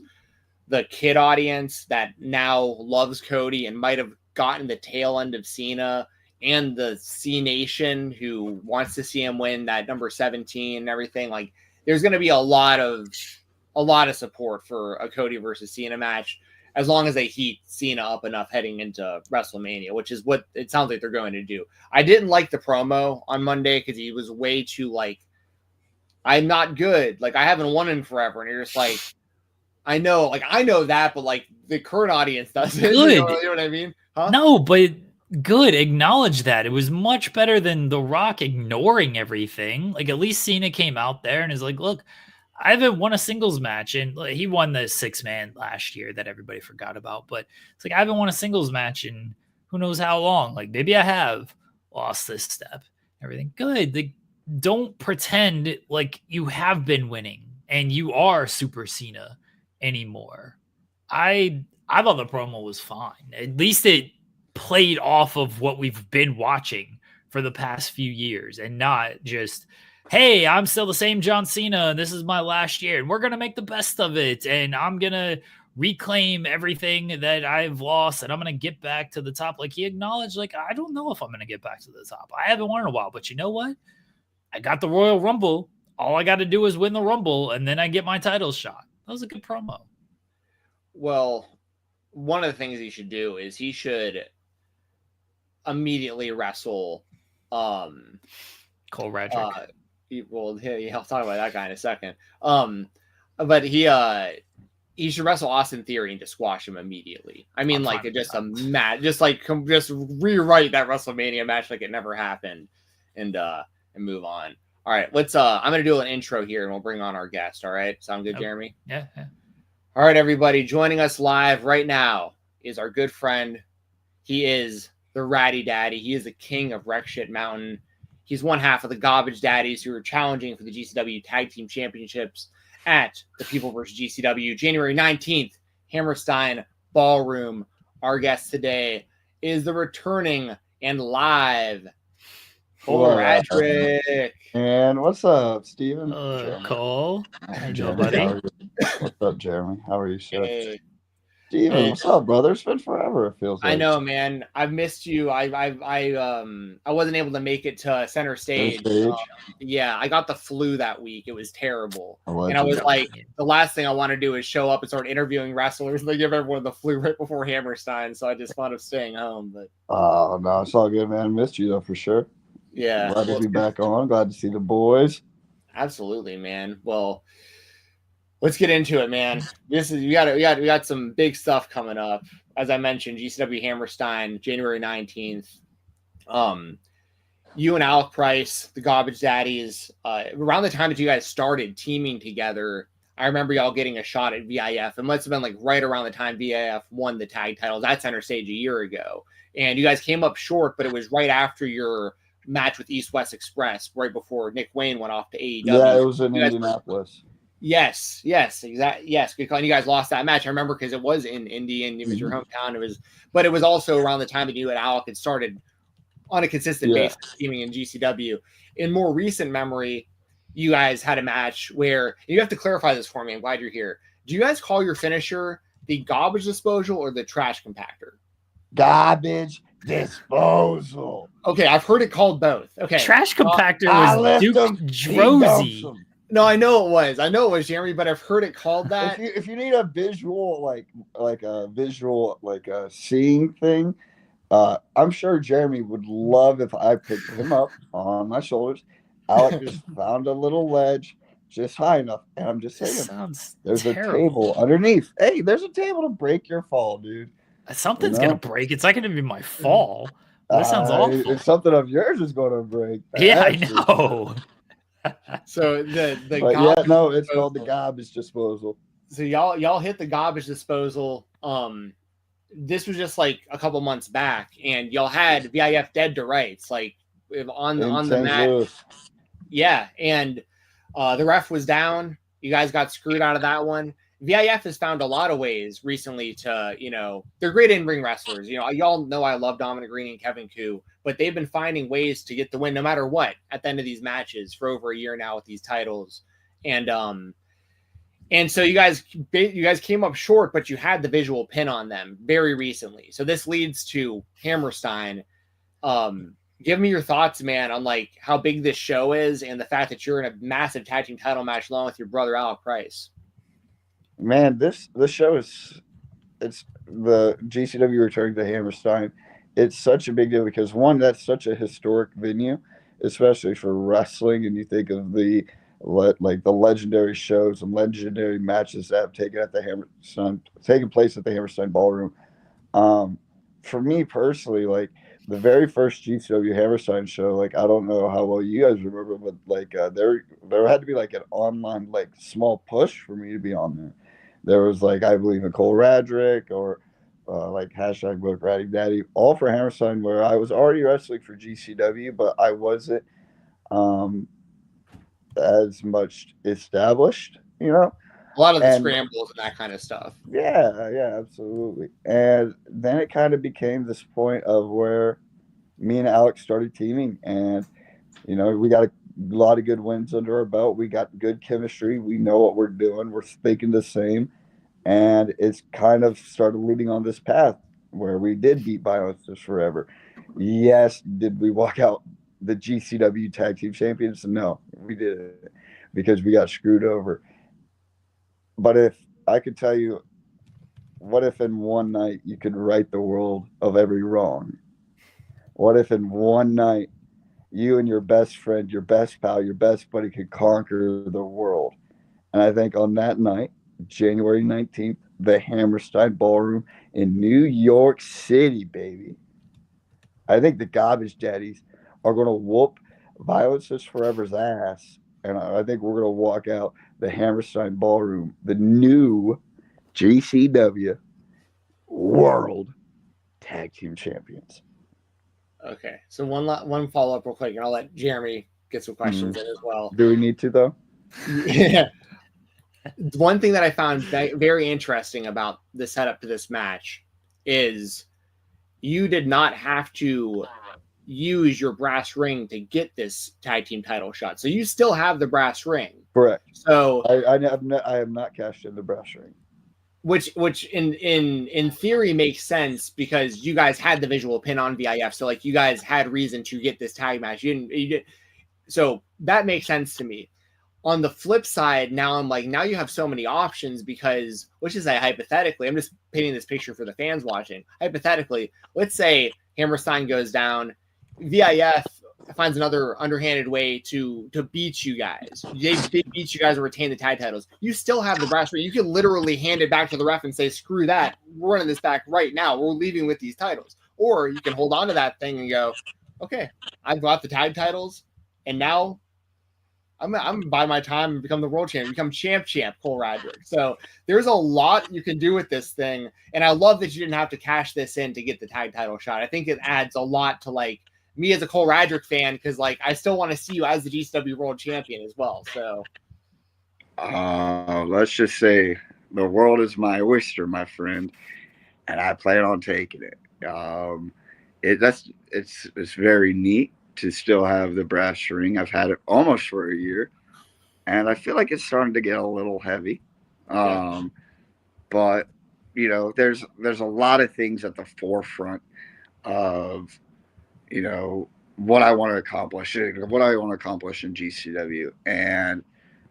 the kid audience that now loves Cody and might have gotten the tail end of Cena, and the C Nation who wants to see him win that number 17 and everything, like, there's going to be a lot of support for a Cody versus Cena match, as long as they heat Cena up enough heading into WrestleMania, which is what it sounds like they're going to do. I didn't like the promo on Monday because he was way too like, I'm not good. Like, I haven't won in forever. And you're just like, I know that, but like the current audience doesn't. Good. You know what I mean? Huh? No, but good. Acknowledge that. It was much better than The Rock ignoring everything. Like, at least Cena came out there and is like, look, I haven't won a singles match. And he won the 6-man last year that everybody forgot about. But it's like, I haven't won a singles match in who knows how long. Like, maybe I have lost this step. Everything good. Like, don't pretend like you have been winning and you are Super Cena anymore. I thought the promo was fine. At least it played off of what we've been watching for the past few years, and not just, hey, I'm still the same John Cena, and this is my last year, and we're going to make the best of it, and I'm going to reclaim everything that I've lost, and I'm going to get back to the top. Like, he acknowledged, like, I don't know if I'm going to get back to the top. I haven't won in a while, but you know what? I got the Royal Rumble. All I got to do is win the Rumble, and then I get my title shot. That was a good promo. Well, one of the things he should do is he should immediately wrestle Cole Radrick. I'll talk about that guy in a second. But he should wrestle Austin Theory and just squash him immediately. I mean, like, just a match, just rewrite that WrestleMania match like it never happened, and move on. All right, let's. I'm gonna do an intro here, and we'll bring on our guest. All right, sound good, Jeremy? Yeah. All right, everybody, joining us live right now is our good friend. He is the Ratty Daddy. He is the king of Wreck Shit Mountain. He's one half of the Garbage Daddies who are challenging for the GCW Tag Team Championships at the People vs. GCW, January 19th, Hammerstein Ballroom. Our guest today is the returning and live Cole Radrick. And what's up, Stephen? Cole. Hey, Hey, Jeremy. buddy. How are you? What's up, Jeremy? How are you, sir? Hey. Steven, Hey. what's up, brother? It's been forever, it feels like. I know, man. I've missed you. I wasn't able to make it to center stage. Yeah, I got the flu that week. It was terrible. And I was like, the last thing I want to do is show up and start interviewing wrestlers and they give everyone the flu right before Hammerstein. So I just wound up staying home. But no, it's all good, man. Missed you though, for sure. yeah, Glad to be back on. Glad to see the boys. Absolutely, man. Well, let's get into it, man. We got some big stuff coming up. As I mentioned, GCW Hammerstein, January 19th. you and Alec Price, the Garbage Daddies, around the time that you guys started teaming together, I remember y'all getting a shot at VIF. It must have been like right around the time VIF won the tag titles at Center Stage a year ago. And you guys came up short, but it was right after your match with East West Express, right before Nick Wayne went off to AEW. Yeah, it was in Indianapolis. Yes, exactly. Yes, good call. And you guys lost that match. I remember because it was in Indy and it was your hometown. But it was also around the time that you and Alec had started on a consistent basis teaming in GCW. In more recent memory, you guys had a match where you have to clarify this for me. I'm glad you're here. Do you guys call your finisher the garbage disposal or the trash compactor? Garbage disposal. Okay, I've heard it called both. Okay, trash compactor was Duke Drosy. No, I know it was Jeremy, but I've heard it called that. If you need a visual like a seeing thing, I'm sure Jeremy would love if I picked him up on my shoulders. Alec just found a little ledge just high enough, and I'm just saying, there's terrible. A table underneath. Hey, there's a table to break your fall, dude. Something's gonna break. It's not gonna be my fall. That sounds awful. It's something of yours is gonna break. Yeah, I know. So it's called the garbage disposal. So y'all hit the garbage disposal. This was just like a couple months back, and y'all had VIF dead to rights, like on the mat. Yeah, and the ref was down. You guys got screwed out of that one. VIF has found a lot of ways recently to, they're great in-ring wrestlers. Y'all know I love Dominic Green and Kevin Koo, but they've been finding ways to get the win no matter what at the end of these matches for over a year now with these titles. And so you guys came up short, but you had the visual pin on them very recently. So this leads to Hammerstein. Give me your thoughts, man, on like how big this show is and the fact that you're in a massive tag team title match along with your brother Alec Price. Man, this show it's the GCW returning to Hammerstein. It's such a big deal because one, that's such a historic venue, especially for wrestling. And you think of the legendary shows and legendary matches that have taken place at the Hammerstein Ballroom. For me personally, like the very first GCW Hammerstein show, like I don't know how well you guys remember, but like there had to be like an online like small push for me to be on there. There was like I believe a Cole Radrick or like hashtag Book Ratty Daddy, all for Hammerstein, where I was already wrestling for GCW, but I wasn't as much established, A lot of the scrambles and that kind of stuff. Yeah, absolutely. And then it kind of became this point of where me and Alex started teaming, and we got a lot of good wins under our belt. We got good chemistry. We know what we're doing. We're thinking the same. And it's kind of started leading on this path where we did beat Violence Is Forever. Yes, did we walk out the GCW Tag Team Champions? No, we didn't, because we got screwed over. But if I could tell you, what if in one night you could right the world of every wrong? What if in one night you and your best friend, your best pal, your best buddy could conquer the world? And I think on that night, January 19th, the Hammerstein Ballroom in New York City, baby, I think the Garbage Daddies are going to whoop Violence Is Forever's ass. And I think we're going to walk out the Hammerstein Ballroom, the new GCW World Tag Team Champions. Okay, so one follow-up real quick, and I'll let Jeremy get some questions in as well. Do we need to, though? Yeah. One thing that I found very interesting about the setup to this match is you did not have to use your brass ring to get this tag team title shot. So you still have the brass ring. Correct. So I have not cashed in the brass ring. Which in theory makes sense because you guys had the visual pin on VIF. So like you guys had reason to get this tag match. You didn't. So that makes sense to me. On the flip side, now I'm like, now you have so many options because, which is hypothetically, I'm just painting this picture for the fans watching. Hypothetically, let's say Hammerstein goes down, VIF finds another underhanded way to beat you guys. They beat you guys and retain the tag titles. You still have the brass ring. You can literally hand it back to the ref and say, screw that. We're running this back right now. We're leaving with these titles. Or you can hold on to that thing and go, okay, I've got the tag titles, and now I'm gonna buy my time and become the world champion, become champ Cole Radrick. So there's a lot you can do with this thing, and I love that you didn't have to cash this in to get the tag title shot. I think it adds a lot to like me as a Cole Radrick fan, because like I still want to see you as the GCW world champion as well. So let's just say the world is my oyster, my friend, and I plan on taking it. It's very neat to still have the brass ring. I've had it almost for a year, and I feel like it's starting to get a little heavy. But you know, there's a lot of things at the forefront of, you know, what I want to accomplish in GCW, and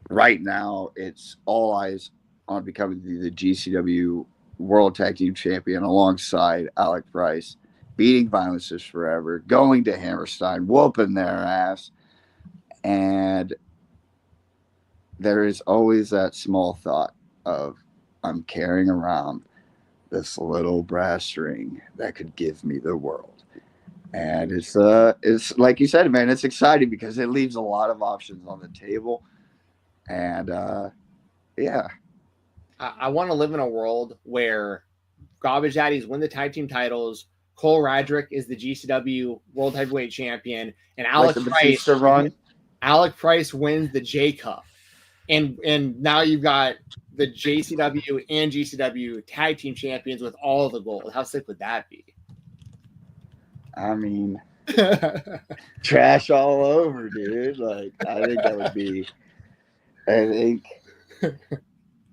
right now it's all eyes on becoming the GCW World Tag Team Champion alongside Alec Price, beating Violence is Forever, going to Hammerstein, whooping their ass. And there is always that small thought of, I'm carrying around this little brass ring that could give me the world. And it's like you said, man, it's exciting because it leaves a lot of options on the table. And yeah. I want to live in a world where Garbage Daddies win the tag team titles, Cole Radrick is the GCW World Heavyweight Champion, and Alec Price wins the J Cup. And now you've got the JCW and GCW tag team champions with all of the gold. How sick would that be? I mean, trash all over, dude. Like, I think that would be.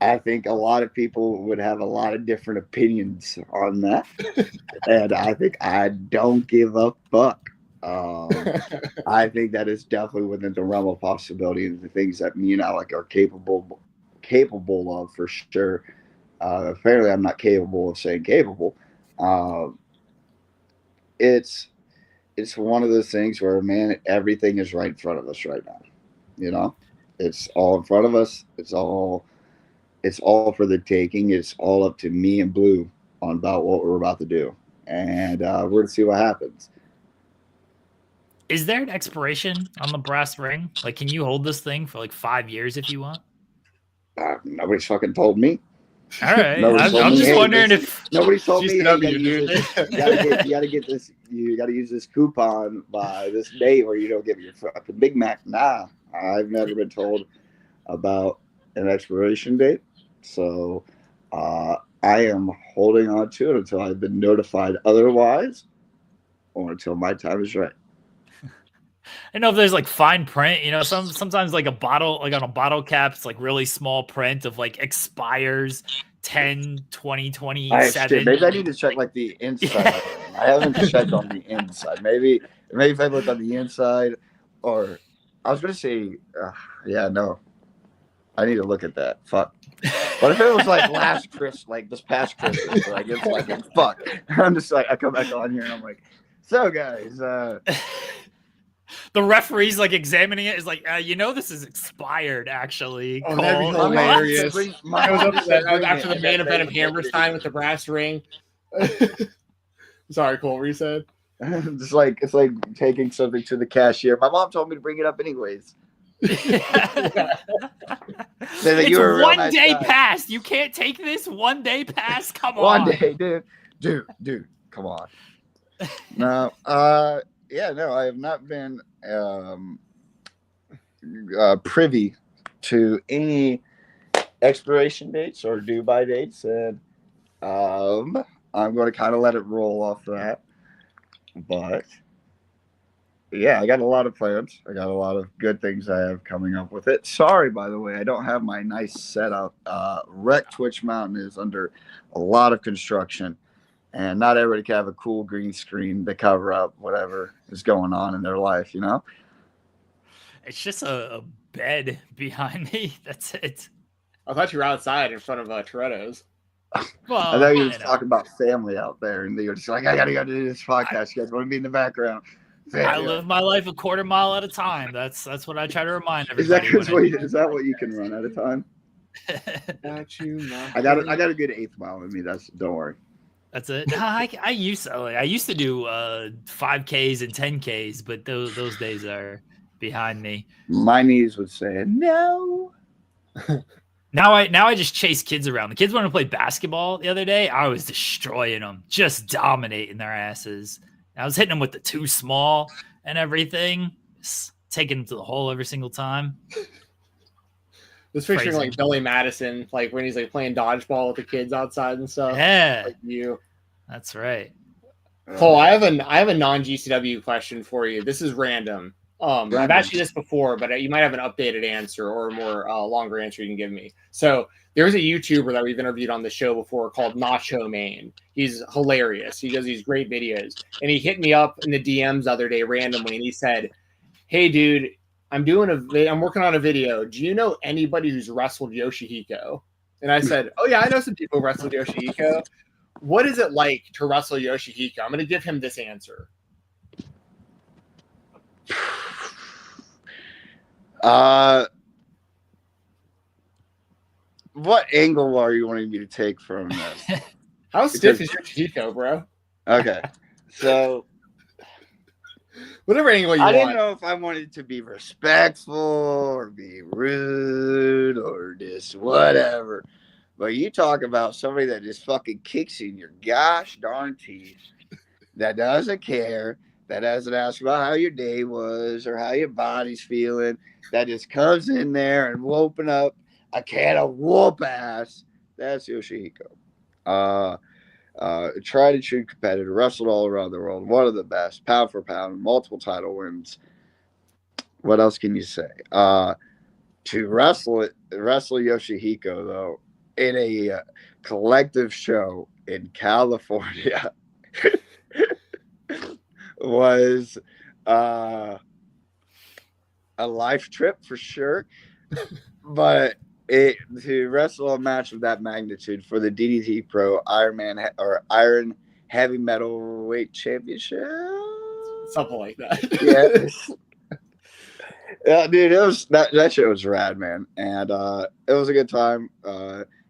I think a lot of people would have a lot of different opinions on that, and I think I don't give a fuck. I think that is definitely within the realm of possibility and the things that me and Alec are capable of, for sure. Apparently, I'm not capable of saying capable. It's one of those things where, man, everything is right in front of us right now. You know, it's all in front of us. It's all for the taking. It's all up to me and Blue on about what we're about to do, and we're going to see what happens. Is there an expiration on the brass ring? Like, can you hold this thing for like 5 years if you want? Nobody's fucking told me. All right, I'm just wondering if nobody's told me. Hey, you gotta get this. You gotta use this coupon by this day, or you don't get your fucking Big Mac. Nah, I've never been told about an expiration date, so I am holding on to it until I've been notified otherwise, or until my time is right. I know if there's like fine print, you know, sometimes like a bottle, like on a bottle cap, it's like really small print of like expires 10, 20, 27. Maybe I need to check like the inside. I haven't checked on the inside. Maybe if I look on the inside, or I was going to say, no, I need to look at that. Fuck. But if it was like this past Christmas, like it's like, fuck. I'm just like, I come back on here and I'm like, so guys, the referee's like examining it, is like, you know, this is expired actually. Oh, that'd be hilarious. After the main event of Hammerstein with the brass ring. Sorry, Cole, what you said? It's like taking something to the cashier. My mom told me to bring it up anyways. It's 1 day past. You can't take this 1 day past. Come on. 1 day, dude. Come on. No, I have not been privy to any expiration dates or due by dates, and I'm going to kind of let it roll off that. But yeah, I got a lot of plans. I got a lot of good things I have coming up with it. Sorry, by the way, I don't have my nice setup. Rec Twitch Mountain is under a lot of construction, and not everybody can have a cool green screen to cover up whatever is going on in their life, you know? It's just a bed behind me. That's it. I thought you were outside in front of Toretto's. Well, I thought you were talking about family out there, and they were just like, I got to go do this podcast. You guys want to be in the background? I live my life a quarter mile at a time. That's what I try to remind everybody. Is that what you can run at a time? I got a good 1/8 mile in me. Don't worry. That's it. No, I used to do 5Ks and 10Ks, but those days are behind me. My knees would say no. Now I just chase kids around. The kids want to play basketball the other day. I was destroying them, just dominating their asses. I was hitting them with the too small and everything, just taking them to the hole every single time. Just picturing like Billy Madison, like when he's like playing dodgeball with the kids outside and stuff. Yeah, like you. That's right. Cole, I have a non-GCW question for you. This is random. I've asked you this before, but you might have an updated answer or a more longer answer you can give me. So there's a YouTuber that we've interviewed on the show before called Nacho Main. He's hilarious. He does these great videos, and he hit me up in the DMs the other day randomly, and he said, "Hey, dude, I'm working on a video. Do you know anybody who's wrestled Yoshihiko?" And I said, "Oh yeah, I know some people who wrestled Yoshihiko. What is it like to wrestle Yoshihiko?" I'm going to give him this answer. What angle are you wanting me to take from this? How stiff is Yoshihiko, bro? Okay, so whatever angle you want. I didn't know if I wanted to be respectful or be rude or just whatever. But you talk about somebody that just fucking kicks in your gosh darn teeth, that doesn't care, that doesn't ask about how your day was or how your body's feeling, that just comes in there and will open up a can of whoop ass. That's Yoshihiko. Tried and true competitor, wrestled all around the world, one of the best, pound for pound, multiple title wins. What else can you say? To wrestle Yoshihiko though in a collective show in California was a life trip for sure, but to wrestle a match of that magnitude for the DDT Pro Iron Heavy Metalweight Championship, something like that. Yeah, dude, it was that shit was rad, man, and it was a good time.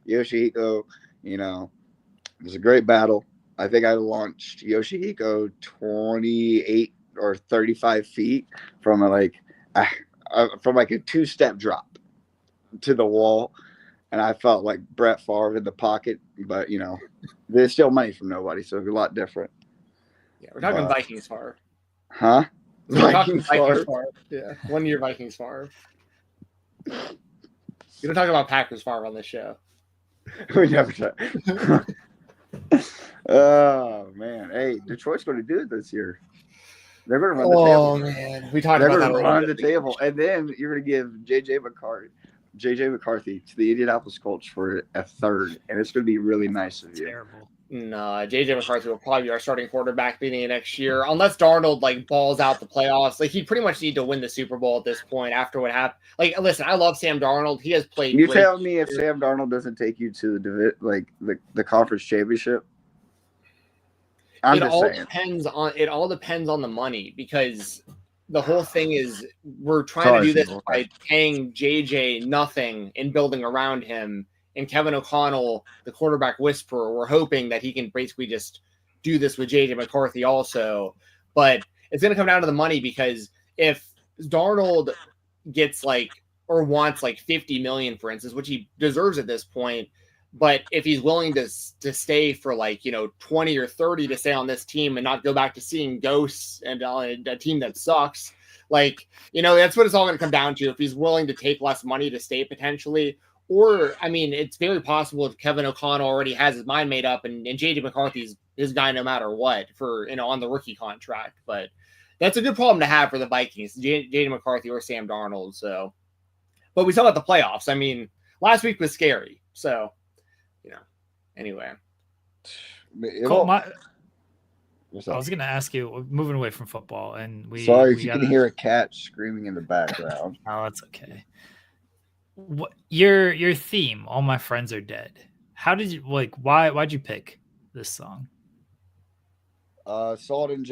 Yoshihiko, it was a great battle. I think I launched Yoshihiko 28 or 35 feet from a two-step drop to the wall, and I felt like Brett Favre in the pocket, but there's still money from nobody, so it's a lot different. Yeah, we're talking Vikings Favre. Huh? We're talking Vikings Favre. Yeah, 1 year Vikings Favre. We don't talk about Packers Favre on this show. We never talk. Oh man, hey, Detroit's going to do it this year. They're going to run the table. Oh man, we talked about that. They're going to run the table, and then you're going to give JJ McCarthy to the Indianapolis Colts for a third, and it's going to be really nice of you. Terrible. No, JJ McCarthy will probably be our starting quarterback beginning of next year, unless Darnold balls out the playoffs. He'd pretty much need to win the Super Bowl at this point after what happened. Listen, I love Sam Darnold. He has played. You tell me if Sam Darnold doesn't take you to the conference championship. It all depends on the money, because the whole thing is we're trying to do this by paying JJ nothing and building around him. And Kevin O'Connell, the quarterback whisperer, we're hoping that he can basically just do this with JJ McCarthy also. But it's going to come down to the money, because if Darnold gets wants $50 million, for instance, which he deserves at this point, but if he's willing to stay for 20 or 30 to stay on this team and not go back to seeing ghosts and a team that sucks, that's what it's all going to come down to. If he's willing to take less money to stay potentially. Or, it's very possible if Kevin O'Connell already has his mind made up and JJ McCarthy's his guy no matter what for, on the rookie contract. But that's a good problem to have for the Vikings, JJ McCarthy or Sam Darnold. So, but we saw about the playoffs. Last week was scary. So, anyway. Cole, I was going to ask you, moving away from football, and sorry if you can hear a cat screaming in the background. Oh, that's okay. What your theme? All My Friends Are Dead. How did you why'd you pick this song? Saw it in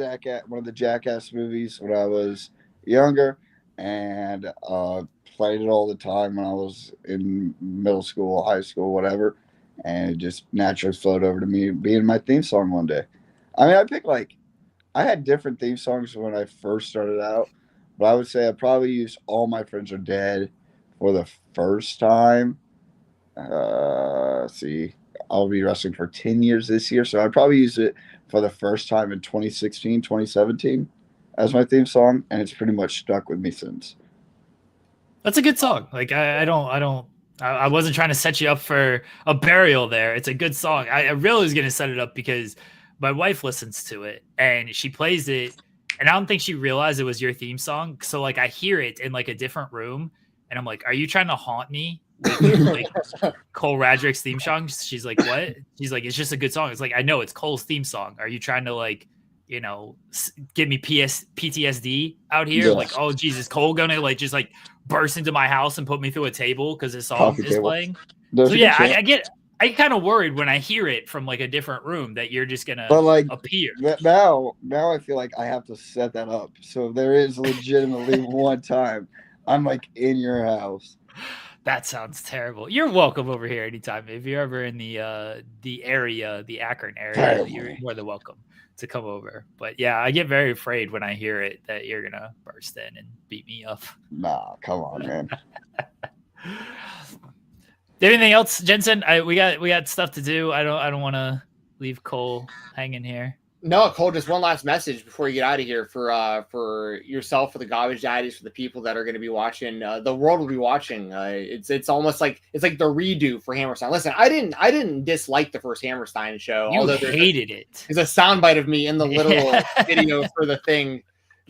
one of the Jackass movies when I was younger, and played it all the time when I was in middle school, high school, whatever. and it just naturally flowed over to me being my theme song one day. I mean, I had different theme songs when I first started out, but I would say I probably used All My Friends Are Dead for the first time. See, I'll be wrestling for 10 years this year, so I probably used it for the first time in 2016, 2017 as my theme song, and it's pretty much stuck with me since. That's a good song. Like I wasn't trying to set you up for a burial there. It's a good song. I really was going to set it up because my wife listens to it and she plays it, and I don't think she realized it was your theme song. So like I hear it in like a different room, and I'm like, "Are you trying to haunt me with like Cole Radrick's theme song?" She's like, "What?" She's like, "It's just a good song." It's like, I know it's Cole's theme song. Are you trying to like, you know, give me PTSD out here? Yeah. Like, oh Jesus, Cole gonna like just like burst into my house and put me through a table because his song is playing? There's So a yeah, good chance. I get kind of worried when I hear it from like a different room that you're just gonna But like appear. now I feel like I have to set that up. So if there is legitimately one time I'm like in your house. That sounds terrible. You're welcome over here anytime. If you're ever in the area, the Akron area, you're more than welcome to come over. But yeah, I get very afraid when I hear it that you're gonna burst in and beat me up. Nah, come on, man. Anything else, Jensen? We got stuff to do. I don't want to leave Cole hanging here. No, Cole, just one last message before you get out of here for yourself, for the Garbage Daddies, for the people that are going to be watching. The world will be watching. It's almost like it's like the redo for Hammerstein. Listen, I didn't dislike the first Hammerstein show. You although hated it. There's a soundbite of me in the literal video for the thing,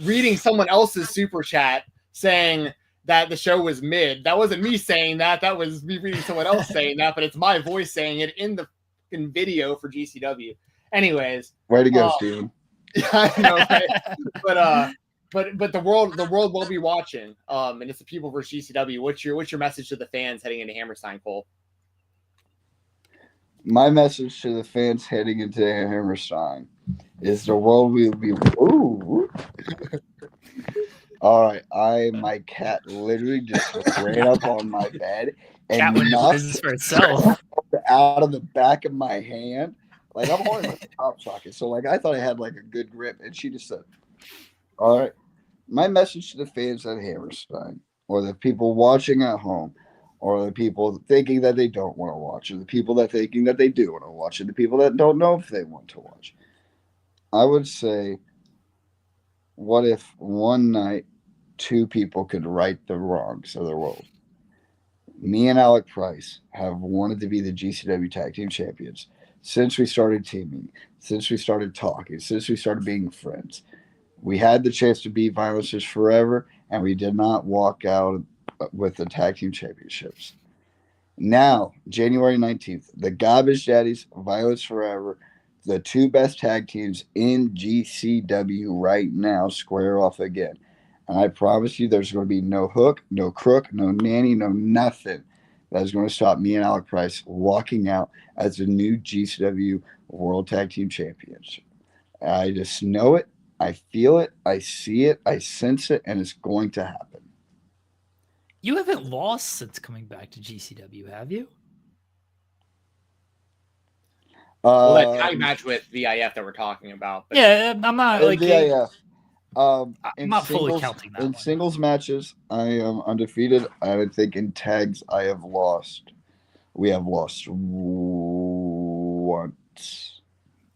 reading someone else's super chat saying that the show was mid. That wasn't me saying that. That was me reading someone else saying that, but it's my voice saying it in the video for GCW. Anyways, way to go, Steven. Yeah, I know, right? but the world will be watching. And it's the people versus GCW. What's your message to the fans heading into Hammerstein, Cole? My message to the fans heading into Hammerstein is the world will be. Ooh. All right, my cat literally just ran up on my bed and knocked for itself out of the back of my hand. Like I'm holding like a top socket, so like I thought I had like a good grip, and she just said, "All right." My message to the fans at Hammerstein, or the people watching at home, or the people thinking that they don't want to watch, or the people that thinking that they do want to watch, and the people that don't know if they want to watch, I would say, what if one night two people could right the wrongs of the world? Me and Alec Price have wanted to be the GCW Tag Team Champions since we started teaming, since we started talking, since we started being friends. We had the chance to be Violence is Forever, and we did not walk out with the Tag Team Championships. Now, January 19th, the Garbage Daddies, Violence Forever, the two best tag teams in GCW right now, square off again. And I promise you there's going to be no hook, no crook, no nanny, no nothing that is going to stop me and Alec Price walking out as the new GCW World Tag Team Champions. I just know it. I feel it. I see it. I sense it. And it's going to happen. You haven't lost since coming back to GCW, have you? Well, that tag match with VIF that we're talking about. But yeah, I'm not like VIF. I'm not fully counting that. In singles matches, I am undefeated. I think in tags, I have lost. We have lost once.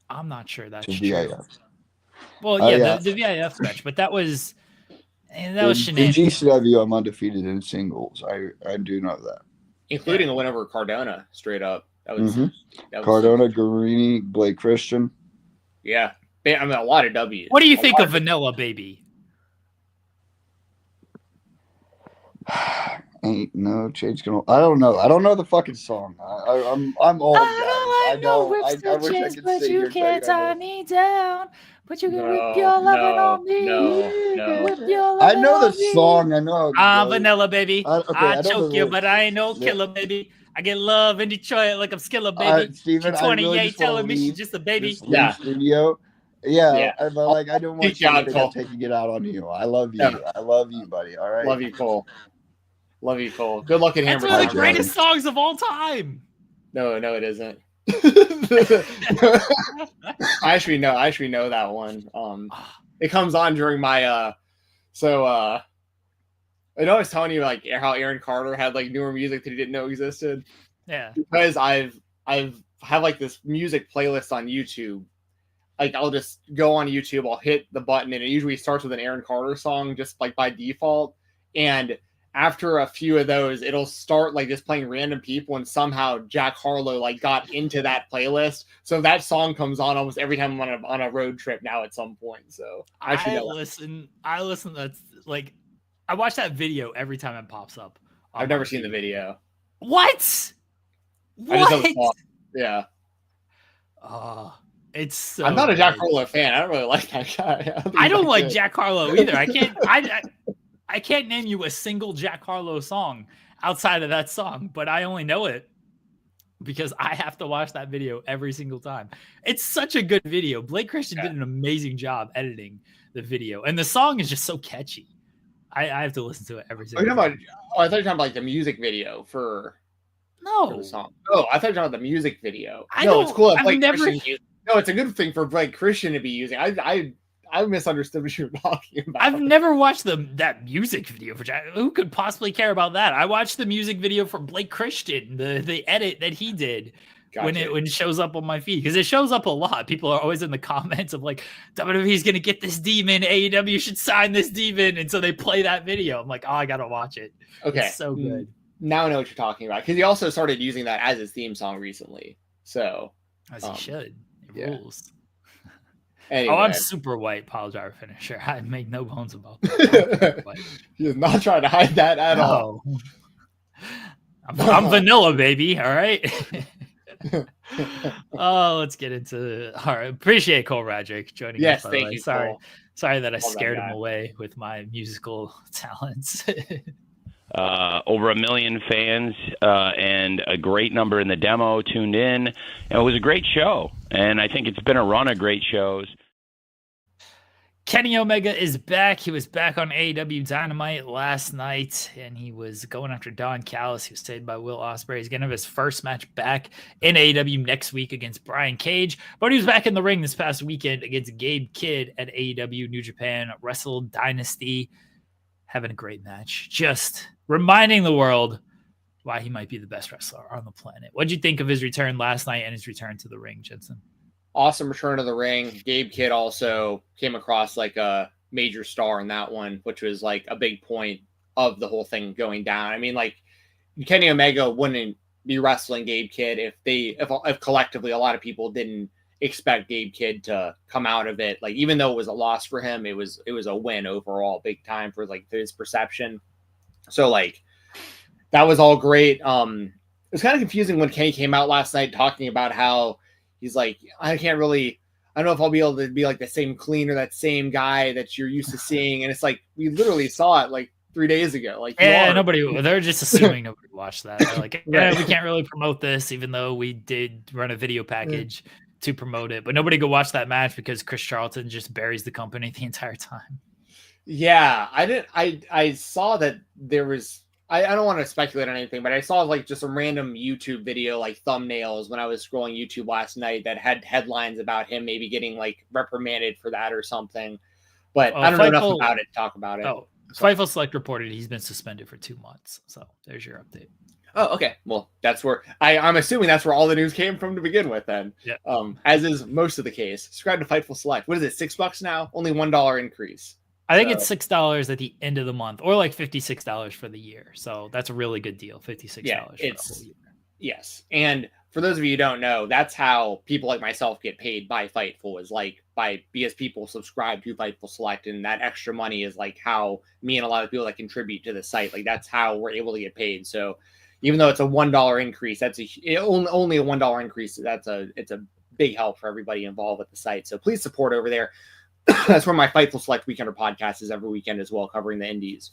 I'm not sure that's to true. VIF. Well, yeah, the VIF match, but that was shenanigans. In GCW, I'm undefeated in singles. I do know that, including a win over Cardona, straight up. That was Cardona, Guarini, Blake Christian. Yeah. I mean, a lot of W's. What do you think of Vanilla Baby? Ain't no change gonna. I don't know. I don't know the fucking song. I'm old. I know whips to change, but you can't tie me down. But you can whip your lovin' on me. No. I know the song. I know. Vanilla Baby. I choke you, but I ain't no killer, baby. I get love in Detroit like I'm Skilla, baby. Steven, she's 28, telling me she's just a baby. Yeah. Studio. Yeah. But like, I don't want you to think I'm taking it out on you. I love you. Yeah. I love you, buddy. All right. Love you, Cole. Love you, Cole. Good luck at Hammer. That's one of the greatest songs of all time. No, it isn't. I actually know that one. It comes on during my I know I was telling you like how Aaron Carter had like newer music that he didn't know existed. Yeah. Because I've have like this music playlist on YouTube. Like I'll just go on YouTube, I'll hit the button, and it usually starts with an Aaron Carter song just like by default. And after a few of those, it'll start like just playing random people, and somehow Jack Harlow like got into that playlist. So that song comes on almost every time I'm on a road trip now at some point. So I listen. That's like I watch that video every time it pops up. I've never seen the video. What? I just know the song. Yeah. It's so I'm not a Jack good. Harlow fan. I don't really like that guy. I don't like Jack Harlow either. I can't name you a single Jack Harlow song outside of that song, but I only know it because I have to watch that video every single time. It's such a good video. Blake Christian did an amazing job editing the video, and the song is just so catchy. I have to listen to it every single time. I thought you were talking about like the music video for the song. Oh, I thought you were talking about the music video. It's cool. It's a good thing for Blake Christian to be using. I misunderstood what you were talking about. I've never watched that music video for Jack. Who could possibly care about that? I watched the music video for Blake Christian, the edit that he did when it shows up on my feed, because it shows up a lot. People are always in the comments of like, WWE's gonna get this demon, AEW should sign this demon, and so they play that video. I'm like, oh, I gotta watch it. Okay, it's so good. Now I know what you're talking about, because he also started using that as his theme song recently. So as he should. It rules. Anyway. I'm super white pile driver finisher. I make no bones about that. He's not trying to hide that at all. I'm vanilla, baby. All right. Let's get into. All right, appreciate Cole Radrick joining us. Yes, thank you. Sorry that I scared him away with my musical talents. Over 1 million fans and a great number in the demo tuned in. And it was a great show, and I think it's been a run of great shows. Kenny Omega is back. He was back on AEW Dynamite last night, and he was going after Don Callis. He was saved by Will Ospreay. He's going to have his first match back in AEW next week against Brian Cage, but he was back in the ring this past weekend against Gabe Kidd at AEW New Japan Wrestle Dynasty. Having a great match. Just reminding the world why he might be the best wrestler on the planet. What'd you think of his return last night and his return to the ring, Jensen? Awesome return to the ring. Gabe Kidd also came across like a major star in that one, which was like a big point of the whole thing going down. I mean, like Kenny Omega wouldn't be wrestling Gabe Kidd if collectively a lot of people didn't expect Gabe Kidd to come out of it. Like, even though it was a loss for him, it was a win overall, big time for like his perception. So like that was all great. It was kind of confusing when Kenny came out last night talking about how he's like, I don't know if I'll be able to be like the same clean or that same guy that you're used to seeing. And it's like, we literally saw it like 3 days ago. Like, they're just assuming nobody watched that. They're like, we can't really promote this, even though we did run a video package to promote it, but nobody go watch that match because Chris Charlton just buries the company the entire time. Yeah, I saw that there was, I don't want to speculate on anything, but I saw like just a random YouTube video, like thumbnails when I was scrolling YouTube last night that had headlines about him maybe getting like reprimanded for that or something. But I don't know enough about it to talk about it. Oh, Fightful Select reported he's been suspended for 2 months. So there's your update. Oh, okay. Well, that's where I'm assuming that's where all the news came from to begin with then. Yeah. As is most of the case. Subscribe to Fightful Select. What is it, $6 now? Only $1 increase. I think it's $6 at the end of the month, or like $56 for the year. So that's a really good deal. $56 for the whole year. Yes. And for those of you who don't know, that's how people like myself get paid by Fightful, is like because people subscribe to Fightful Select, and that extra money is like how me and a lot of people that contribute to the site, like that's how we're able to get paid. So even though it's a $1 increase, that's only a $1 increase. It's a big help for everybody involved with the site. So please support over there. That's where my Fightful Select Weekender podcast is every weekend as well, covering the indies.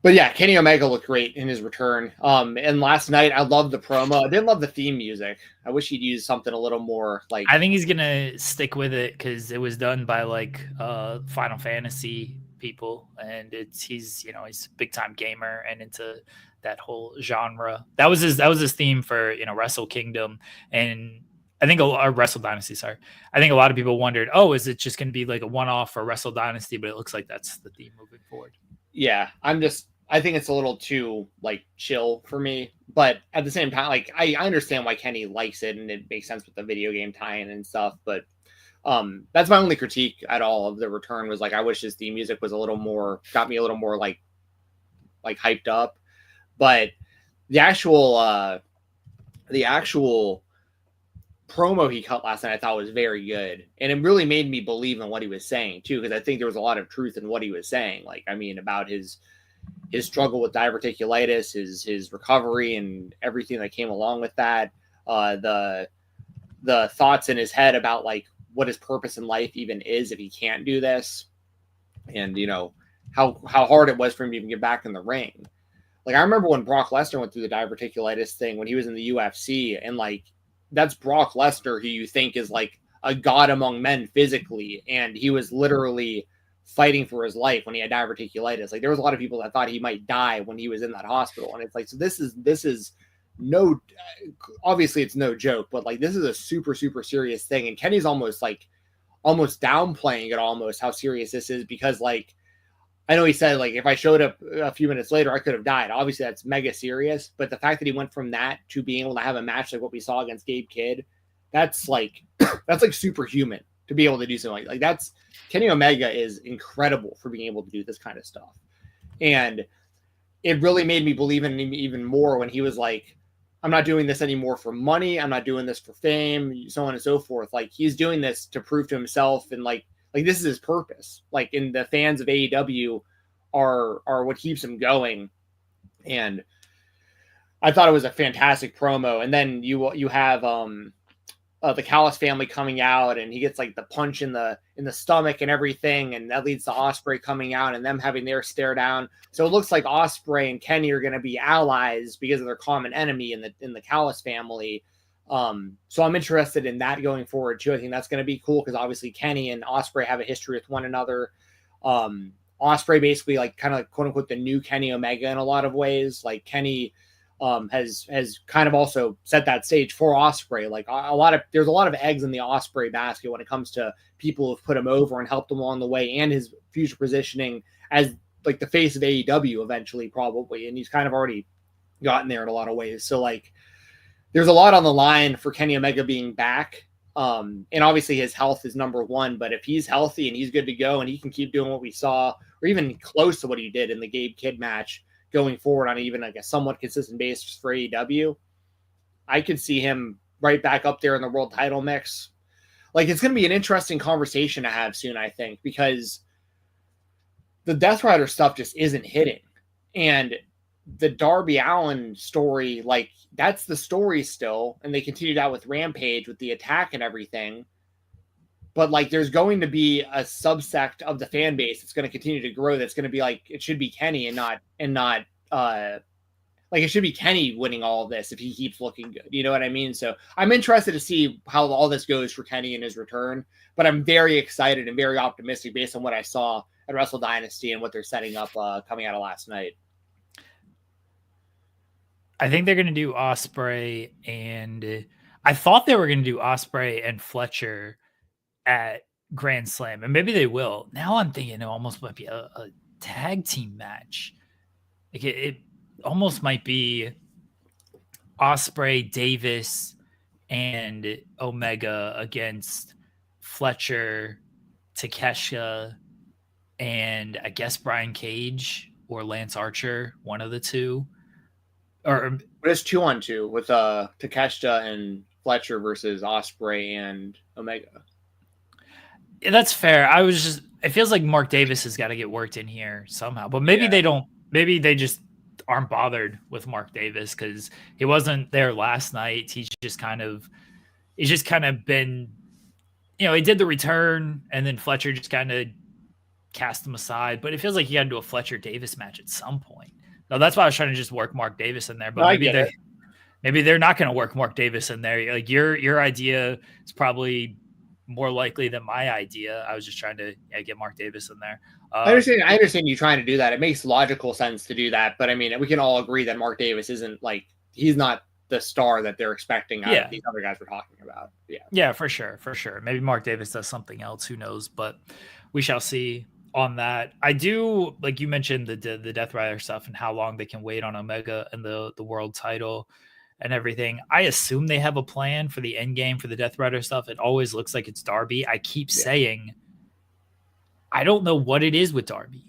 But yeah, Kenny Omega looked great in his return. And last night I loved the promo. I didn't love the theme music. I wish he'd use something a little more like. I think he's gonna stick with it because it was done by like Final Fantasy people, and he's a big time gamer and into that whole genre. That was his theme for Wrestle Kingdom, and I think Wrestle Dynasty. Sorry, I think a lot of people wondered, oh, is it just going to be like a one off for Wrestle Dynasty? But it looks like that's the theme moving forward. Yeah, I think it's a little too like chill for me, but at the same time, like I understand why Kenny likes it and it makes sense with the video game tie-in and stuff. But that's my only critique at all of the return was like I wish his theme music was got me a little more like hyped up. But the actual promo he cut last night I thought was very good, and it really made me believe in what he was saying too, because I think there was a lot of truth in what he was saying. Like I mean about his struggle with diverticulitis, his recovery, and everything that came along with that. The thoughts in his head about like what his purpose in life even is if he can't do this, and how hard it was for him to even get back in the ring. Like I remember when Brock Lesnar went through the diverticulitis thing when he was in the UFC, and like that's Brock Lesnar, who you think is like a god among men physically, and he was literally fighting for his life when he had diverticulitis. Like there was a lot of people that thought he might die when he was in that hospital, and it's like, so this is no, obviously it's no joke, but like this is a super serious thing, and Kenny's almost downplaying it almost how serious this is, because like I know he said like if I showed up a few minutes later I could have died. Obviously that's mega serious, but the fact that he went from that to being able to have a match like what we saw against Gabe Kidd, that's like superhuman to be able to do something like that's Kenny Omega is incredible for being able to do this kind of stuff. And it really made me believe in him even more when he was like, I'm not doing this anymore for money. I'm not doing this for fame, so on and so forth. Like he's doing this to prove to himself, and like this is his purpose. Like, and the fans of AEW are what keeps him going. And I thought it was a fantastic promo. And then you have the Callis family coming out, and he gets like the punch in the stomach and everything, and that leads to Ospreay coming out and them having their stare down. So it looks like Ospreay and Kenny are going to be allies because of their common enemy in the Callis family. So I'm interested in that going forward too. I think that's going to be cool because obviously Kenny and Ospreay have a history with one another. Ospreay basically like kind of like quote unquote the new Kenny Omega in a lot of ways. Like Kenny has kind of also set that stage for Ospreay. Like there's a lot of eggs in the Ospreay basket when it comes to people who've put him over and helped him along the way, and his future positioning as like the face of AEW eventually probably. And he's kind of already gotten there in a lot of ways. So like there's a lot on the line for Kenny Omega being back. And obviously his health is number one, but if he's healthy and he's good to go and he can keep doing what we saw or even close to what he did in the Gabe Kidd match going forward on even like a somewhat consistent basis for AEW, I could see him right back up there in the world title mix. Like it's going to be an interesting conversation to have soon, I think, because the Death Rider stuff just isn't hitting. And the Darby Allin story, like that's the story still. And they continued out with Rampage with the attack and everything. But like there's going to be a subsect of the fan base that's going to continue to grow. That's going to be like, it should be Kenny and not like it should be Kenny winning all of this if he keeps looking good. You know what I mean? So I'm interested to see how all this goes for Kenny in his return, but I'm very excited and very optimistic based on what I saw at Wrestle Dynasty and what they're setting up coming out of last night. I think they're going to do Ospreay, and I thought they were going to do Ospreay and Fletcher at Grand Slam, and maybe they will. Now I'm thinking it almost might be a tag team match. Like it almost might be Ospreay, Davis, and Omega against Fletcher, Takeshita, and I guess Brian Cage or Lance Archer, one of the two. Or but it's 2-on-2 with Takeshita and Fletcher versus Ospreay and Omega. Yeah, that's fair. It feels like Mark Davis has got to get worked in here somehow, but maybe they don't. Maybe they just aren't bothered with Mark Davis because he wasn't there last night. He's just kind of been, he did the return and then Fletcher just kind of cast him aside, but it feels like he got to do a Fletcher Davis match at some point. No, that's why I was trying to just work Mark Davis in there, but maybe they're not going to work Mark Davis in there. Like your idea is probably more likely than my idea. I was just trying to get Mark Davis in there. I understand you trying to do that. It makes logical sense to do that, but I mean, we can all agree that Mark Davis isn't like he's not the star that they're expecting out of these other guys we're talking about. Yeah, for sure. Maybe Mark Davis does something else. Who knows? But we shall see on that. I do, like you mentioned, the Death Rider stuff and how long they can wait on Omega and the world title and everything. I assume they have a plan for the end game for the Death Rider stuff. It always looks like it's Darby. I keep saying I don't know what it is with Darby.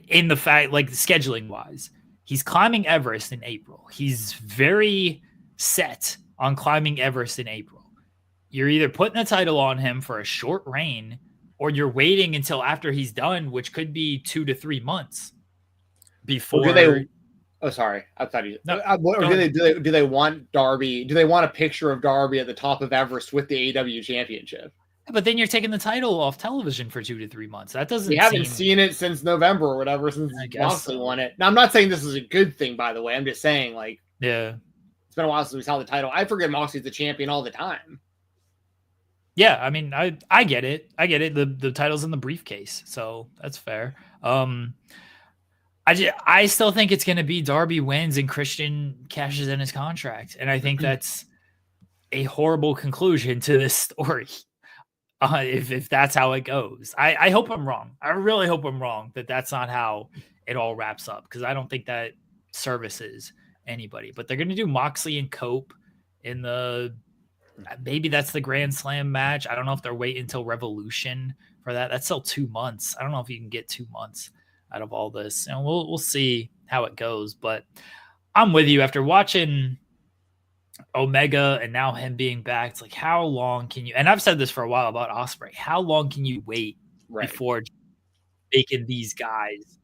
In the fact, like scheduling wise, he's climbing Everest in April. He's very set on climbing Everest in April. You're either putting the title on him for a short reign or you're waiting until after he's done, which could be 2 to 3 months before. Sorry. I thought you. No, do they want Darby? Do they want a picture of Darby at the top of Everest with the AEW championship? But then you're taking the title off television for 2 to 3 months. That doesn't. We haven't seen it since November or whatever, since Moxley won it. Now, I'm not saying this is a good thing, by the way. I'm just saying, like, it's been a while since we saw the title. I forget Moxley's the champion all the time. Yeah, I mean, I get it. The title's in the briefcase, so that's fair. I still think it's going to be Darby wins and Christian cashes in his contract, and I think that's a horrible conclusion to this story. If that's how it goes, I hope I'm wrong. I really hope I'm wrong that that's not how it all wraps up, because I don't think that services anybody. But they're going to do Moxley and Cope in maybe that's the Grand Slam match. I don't know if they're waiting until Revolution for that. That's still 2 months. I don't know if you can get 2 months out of all this, and we'll see how it goes. But I'm with you after watching Omega and now him being back. It's like, how long can you, and I've said this for a while about Ospreay, how long can you wait before making these guys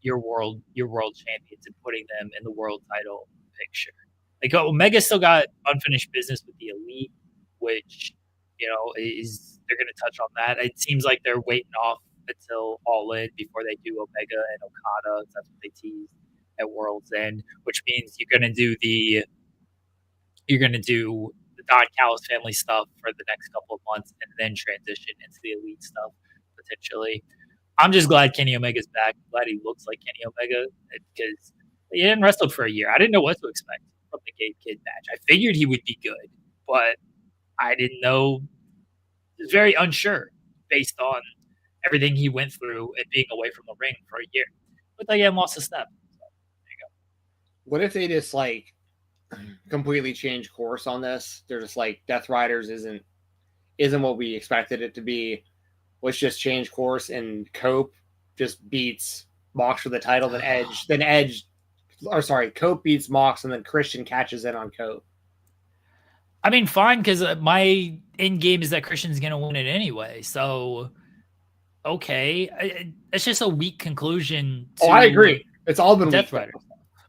your world champions and putting them in the world title picture? Like, Omega still got unfinished business with the Elite, which, they're going to touch on that. It seems like they're waiting off until All In before they do Omega and Okada. That's what they teased at World's End, which means you're going to do the Don Callis family stuff for the next couple of months and then transition into the Elite stuff potentially. I'm just glad Kenny Omega's back. I'm glad he looks like Kenny Omega, because he hadn't wrestled for a year. I didn't know what to expect from the Gabe Kidd match. I figured he would be good, but I didn't know. I was very unsure based on everything he went through and being away from the ring for a year. But they again lost a step. So, there you go. What if they just completely change course on this? They're just like, Death Riders isn't what we expected it to be. Let's just change course, and Cope just beats Mox for the title. Cope beats Mox, and then Christian catches in on Cope. I mean, fine, because my end game is that Christian's going to win it anyway. So, okay, it's just a weak conclusion. I agree. It's all been Death weak. Riders.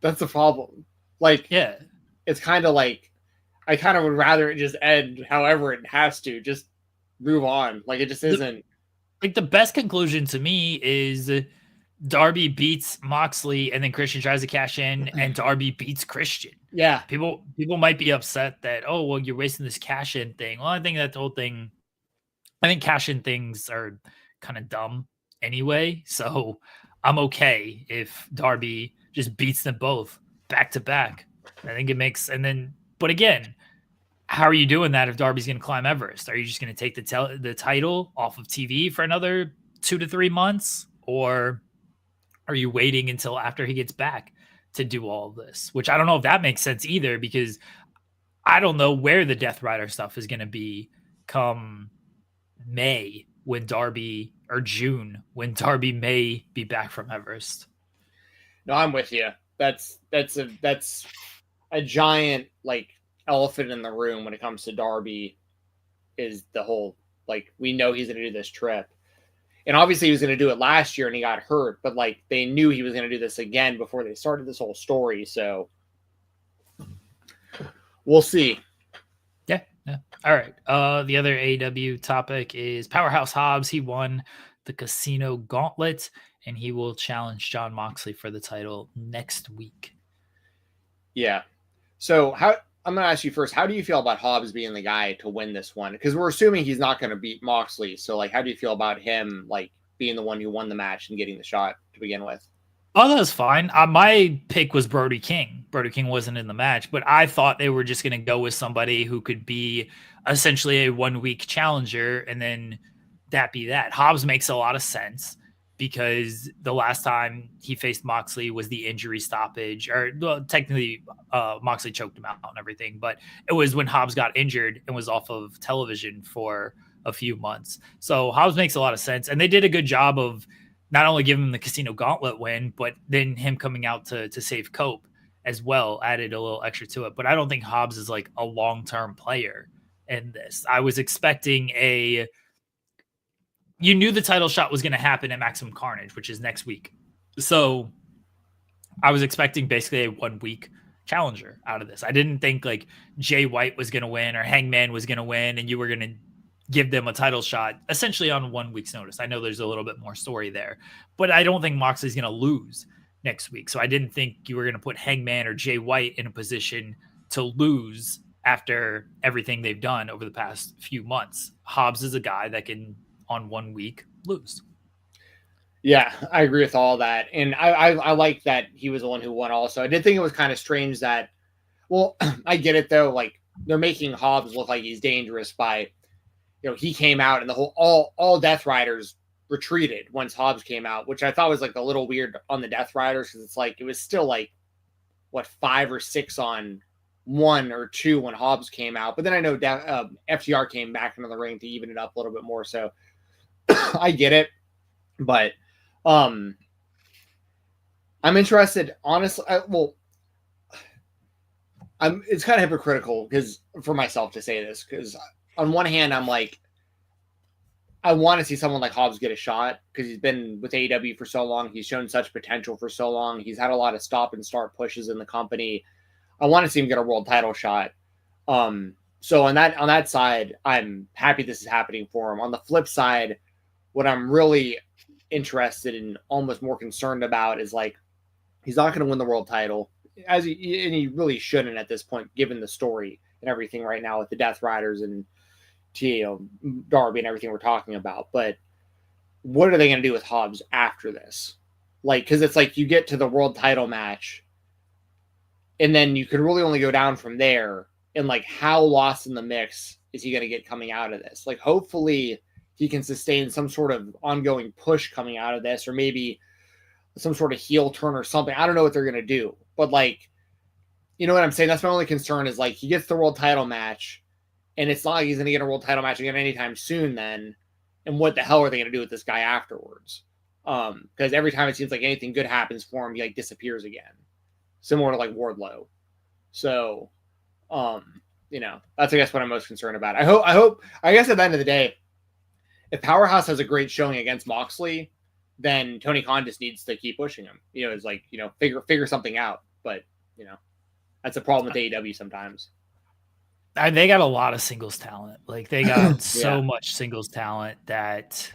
That's the problem. It's kind of like, I kind of would rather it just end however it has to. Just move on. Like, it just isn't. The best conclusion to me is Darby beats Moxley and then Christian tries to cash in and Darby beats Christian. Yeah. People might be upset that, you're wasting this cash in thing. Well, I think cash in things are kind of dumb anyway. So I'm okay if Darby just beats them both back to back. I think it makes, but again, how are you doing that if Darby's going to climb Everest? Are you just going to take the title off of TV for another 2 to 3 months? Or are you waiting until after he gets back to do all of this? Which I don't know if that makes sense either, because I don't know where the Death Rider stuff is going to be come May when Darby, or June when Darby may be back from Everest. No, I'm with you. That's a giant elephant in the room when it comes to Darby, is the whole, we know he's going to do this trip. And obviously he was going to do it last year and he got hurt, but they knew he was going to do this again before they started this whole story. So we'll see. Yeah. All right. The other AEW topic is Powerhouse Hobbs. He won the Casino Gauntlet and he will challenge Jon Moxley for the title next week. Yeah. So I'm going to ask you first, how do you feel about Hobbs being the guy to win this one? Because we're assuming he's not going to beat Moxley. So how do you feel about him being being the one who won the match and getting the shot to begin with. Oh, that was fine. My pick was Brody King. Brody King wasn't in the match, but I thought they were just going to go with somebody who could be essentially a 1 week challenger, and then that be that. Hobbs makes a lot of sense because the last time he faced Moxley was the injury stoppage, or well, technically Moxley choked him out and everything, but it was when Hobbs got injured and was off of television for a few months. So Hobbs makes a lot of sense, and they did a good job of not only giving him the Casino Gauntlet win, but then him coming out to save Cope as well added a little extra to it. But I don't think Hobbs is like a long-term player in this. I was expecting you knew the title shot was going to happen at Maximum Carnage, which is next week. So I was expecting basically a 1 week challenger out of this. I didn't think like Jay White was going to win or Hangman was going to win and you were going to give them a title shot essentially on 1 week's notice. I know there's a little bit more story there, but I don't think Moxley's going to lose next week. So I didn't think you were going to put Hangman or Jay White in a position to lose after everything they've done over the past few months. Hobbs is a guy that can on 1 week lose. Yeah, I agree with all that. And I like that he was the one who won also. I did think it was kind of strange that, well, I get it though. Like they're making Hobbs look like he's dangerous by, he came out and the whole all Death Riders retreated once Hobbs came out, which I thought was like a little weird on the Death Riders because it's like it was still like 5 or 6 on 1 or 2 when Hobbs came out. But then I know FTR came back into the ring to even it up a little bit more. So I get it, but I'm interested. Honestly, it's kind of hypocritical because for myself to say this because. On one hand, I'm like, I want to see someone like Hobbs get a shot because he's been with AEW for so long. He's shown such potential for so long. He's had a lot of stop and start pushes in the company. I want to see him get a world title shot. So on that side, I'm happy this is happening for him. On the flip side, what I'm really interested in, almost more concerned about, is like he's not going to win the world title, and he really shouldn't at this point, given the story and everything right now with the Death Riders and Darby and everything we're talking about. But what are they going to do with Hobbs after this? Like, because it's like you get to the world title match and then you could really only go down from there. And like, how lost in the mix is he going to get coming out of this? Like, hopefully he can sustain some sort of ongoing push coming out of this, or maybe some sort of heel turn or something. I don't know what they're going to do, but like, you know what I'm saying? That's my only concern is like he gets the world title match and it's not like he's going to get a world title match again anytime soon then. And what the hell are they going to do with this guy afterwards? Because every time it seems like anything good happens for him, he like disappears again. Similar to like Wardlow. So, that's I guess what I'm most concerned about. I guess at the end of the day, if Powerhouse has a great showing against Moxley, then Tony Khan just needs to keep pushing him. It's like, figure something out. But, that's a problem with AEW sometimes. They got a lot of singles talent. Like they got so much singles talent that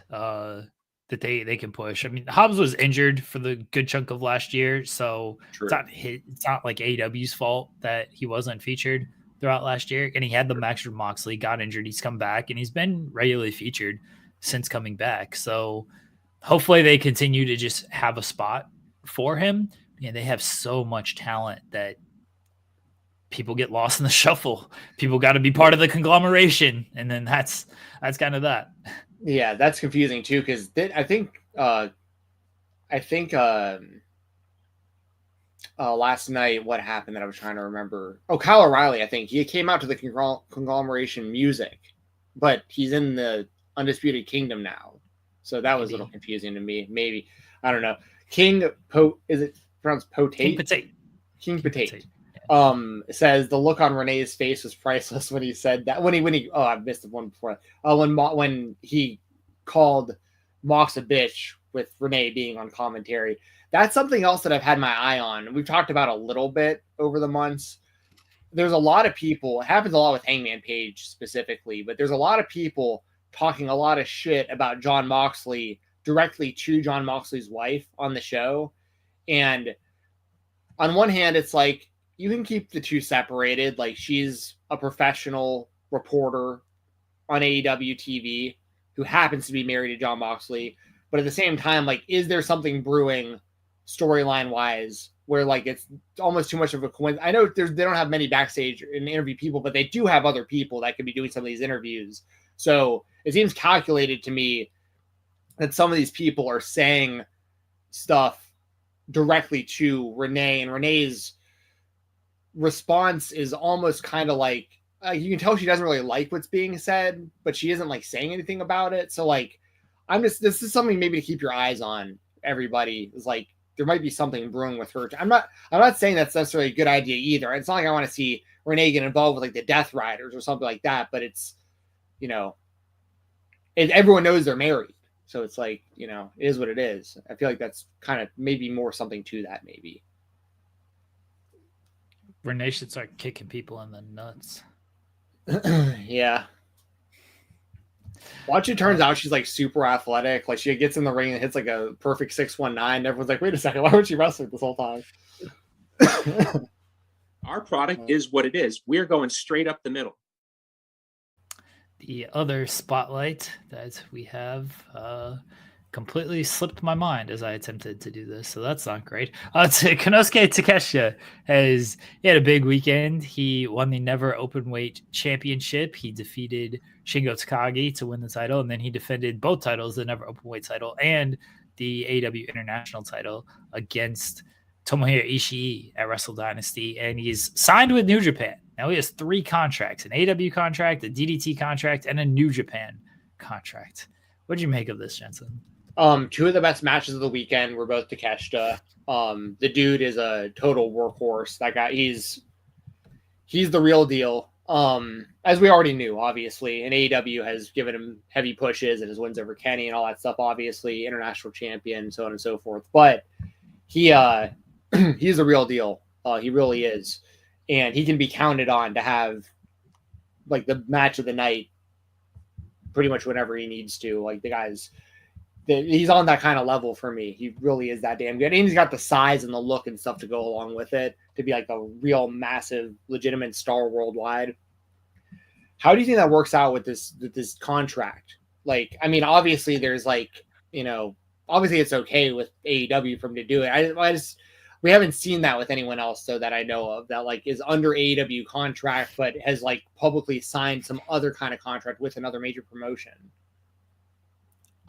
they can push. I mean, Hobbs was injured for the good chunk of last year, so it's not like AEW's fault that he wasn't featured throughout last year. And he had the match with Moxley, got injured, he's come back, and he's been regularly featured since coming back. So hopefully they continue to just have a spot for him. And they have so much talent that people get lost in the shuffle. People got to be part of the conglomeration, and then that's kind of that. Yeah, that's confusing too, because I think last night what happened that I was trying to remember. Oh, Kyle O'Reilly, I think he came out to the conglomeration music, but he's in the Undisputed Kingdom now, so that was a little confusing to me. Maybe I don't know. Is it pronounced Potate? King Potate. Says the look on Renee's face was priceless when he said that. I missed the one before. When he called Mox a bitch with Renee being on commentary. That's something else that I've had my eye on. We've talked about a little bit over the months. There's a lot of people. It happens a lot with Hangman Page specifically, but there's a lot of people talking a lot of shit about Jon Moxley directly to Jon Moxley's wife on the show. And on one hand, it's like, you can keep the two separated. Like, she's a professional reporter on AEW TV who happens to be married to Jon Moxley. But at the same time, like, is there something brewing storyline wise where like it's almost too much of a coincidence? I know they don't have many backstage and interview people, but they do have other people that could be doing some of these interviews. So it seems calculated to me that some of these people are saying stuff directly to Renee, and Renee's response is almost kind of like you can tell she doesn't really like what's being said, but she isn't like saying anything about it. So like, this is something maybe to keep your eyes on. Everybody is like, there might be something brewing with her. I'm not saying that's necessarily a good idea either. It's not like I want to see Renee get involved with like the Death Riders or something like that, but it's, you know, everyone knows they're married. So it's like, you know, it is what it is. I feel like that's kind of maybe more something to that, maybe. Renee should start kicking people in the nuts. Yeah. Watch it turns out she's like super athletic. Like she gets in the ring and hits like a perfect 619. Everyone's like, wait a second, why wasn't she wrestling this whole time? Our product is what it is. We're going straight up the middle. The other spotlight that we have completely slipped my mind as I attempted to do this, so that's not great. Konosuke Takeshita he had a big weekend. He won the Never Openweight Championship. He defeated Shingo Takagi to win the title, and then he defended both titles, the Never Openweight title and the AEW International title, against Tomohiro Ishii at Wrestle Dynasty, and he's signed with New Japan. Now he has 3 contracts: an AEW contract, a DDT contract, and a New Japan contract. What did you make of this, Jensen? 2 of the best matches of the weekend were both Takeshita. The dude is a total workhorse. That guy, he's the real deal. As we already knew, obviously, and AEW has given him heavy pushes and his wins over Kenny and all that stuff. Obviously, international champion, so on and so forth. But he's a real deal. He really is, and he can be counted on to have like the match of the night pretty much whenever he needs to. Like he's on that kind of level for me. He really is that damn good. And he's got the size and the look and stuff to go along with it to be like a real massive, legitimate star worldwide. How do you think that works out with this contract? Like, I mean, obviously there's like, you know, obviously it's okay with AEW for him to do it. We haven't seen that with anyone else, though, that I know of, that like is under AEW contract, but has like publicly signed some other kind of contract with another major promotion.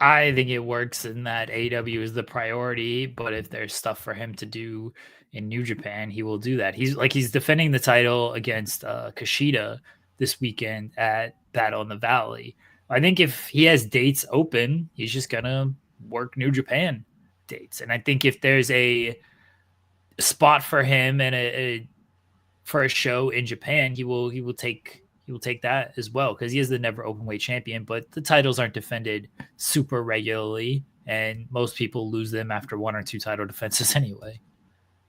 I think it works in that AEW is the priority, but if there's stuff for him to do in New Japan, he will do that. He's defending the title against Kushida this weekend at Battle in the Valley. I think if he has dates open, he's just gonna work New Japan dates. And I think if there's a spot for him and for a show in Japan, he will take that as well, because he is the Never Openweight champion, but the titles aren't defended super regularly, and most people lose them after 1 or 2 title defenses anyway.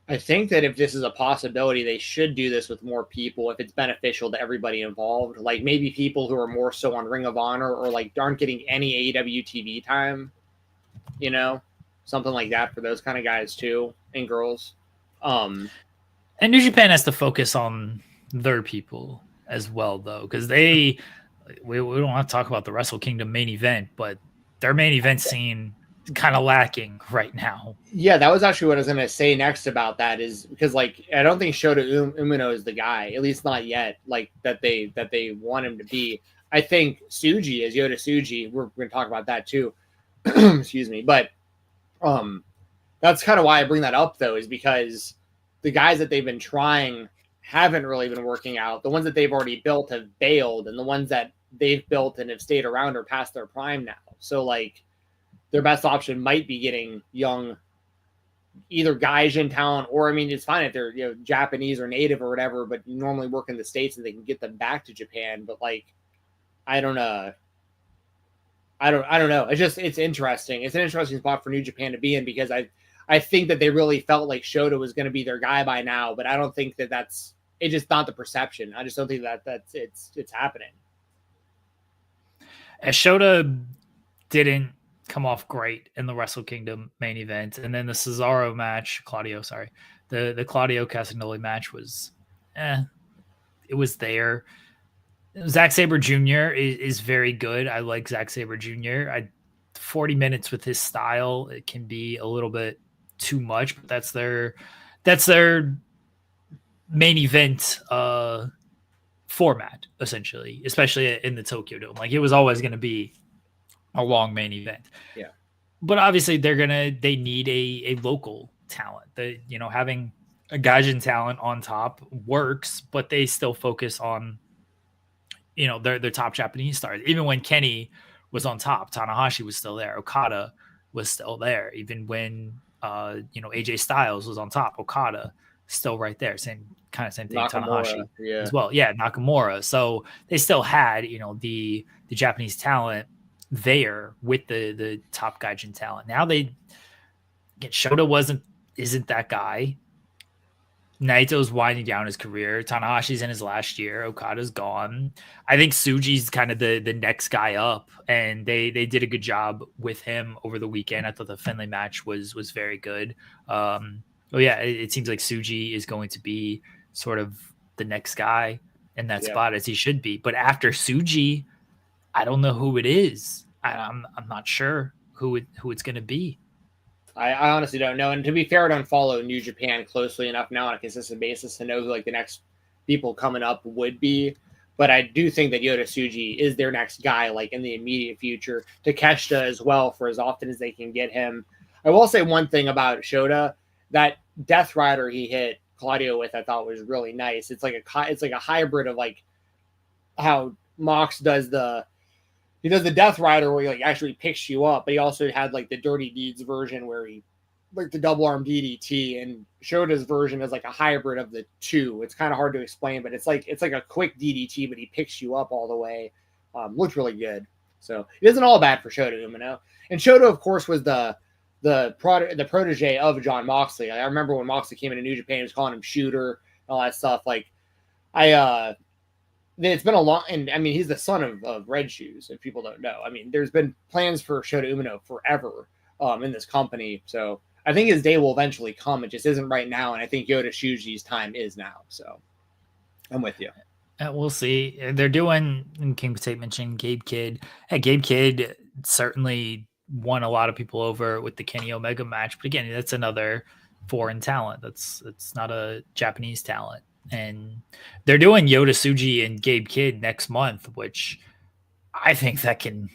I think that if this is a possibility, they should do this with more people if it's beneficial to everybody involved. Like maybe people who are more so on Ring of Honor or like aren't getting any AEW TV time, you know, something like that for those kind of guys too, and girls. And New Japan has to focus on their people as well, though, because we don't have to talk about the Wrestle Kingdom main event, but their main event scene is kind of lacking right now. Yeah, that was actually what I was going to say next about that, is because like I don't think Shota Umino is the guy, at least not yet, like that they want him to be. I think Tsuji is Yota Tsuji. We're going to talk about that too. Excuse me, but that's kind of why I bring that up, though, is because the guys that they've been trying haven't really been working out. The ones that they've already built have bailed, and the ones that they've built and have stayed around are past their prime now. So like their best option might be getting young, either Gaijin talent, or I mean, it's fine if they're, you know, Japanese or native or whatever, but normally work in the States and they can get them back to Japan. But like, I don't know. It's interesting. It's an interesting spot for New Japan to be in, because I think that they really felt like Shota was going to be their guy by now, but I don't think that's it's just not the perception. I just don't think that's it's happening. As Shota didn't come off great in the Wrestle Kingdom main event, and then the Cesaro match, the Claudio Castagnoli match was, it was there. Zack Sabre Jr. is very good. I like Zack Sabre Jr. 40 minutes with his style, it can be a little bit too much, but that's their main event format, essentially, especially in the Tokyo Dome. Like, it was always going to be a long main event. Yeah. But obviously they need a local talent. Having a Gaijin talent on top works, but they still focus on, their top Japanese stars. Even when Kenny was on top, Tanahashi was still there. Okada was still there. Even when, AJ Styles was on top, Okada still right there. Same thing, Tanahashi as well. Yeah, Nakamura. So they still had, the Japanese talent there with the top Gaijin talent. Now Shota isn't that guy. Naito's winding down his career. Tanahashi's in his last year. Okada's gone. I think Tsuji's kind of the next guy up, and they did a good job with him over the weekend. I thought the Finlay match was very good. It seems like Tsuji is going to be sort of the next guy in that spot, as he should be. But after Tsuji, I don't know who it is. I'm not sure who it's going to be. I honestly don't know. And to be fair, I don't follow New Japan closely enough now on a consistent basis to know who like the next people coming up would be. But I do think that Yota Tsuji is their next guy, like in the immediate future. Takeshita as well, for as often as they can get him. I will say one thing about Shota: that Death Rider he hit Claudio with, I thought was really nice. It's like a hybrid of like how Mox does the Death Rider where he like actually picks you up, but he also had like the Dirty Deeds version where he like the double arm DDT, and Shota's version is like a hybrid of the two. It's kind of hard to explain, but it's like a quick DDT, but he picks you up all the way. Looked really good. So it isn't all bad for Shota Umino. And Shota, of course, was the protege of Jon Moxley. I remember when Moxley came into New Japan, he was calling him Shooter and all that stuff. Like it's been a long, and I mean, he's the son of Red Shoes, if people don't know. I mean, there's been plans for Shota Umino forever in this company. So I think his day will eventually come. It just isn't right now. And I think Yota Tsuji's time is now. So I'm with you. We'll see. They're doing, and King State mentioned Gabe Kidd. Hey, Gabe Kidd certainly won a lot of people over with the Kenny Omega match. But again, that's another foreign talent. It's not a Japanese talent. And they're doing Yota Tsuji and Gabe Kidd next month, which I think that can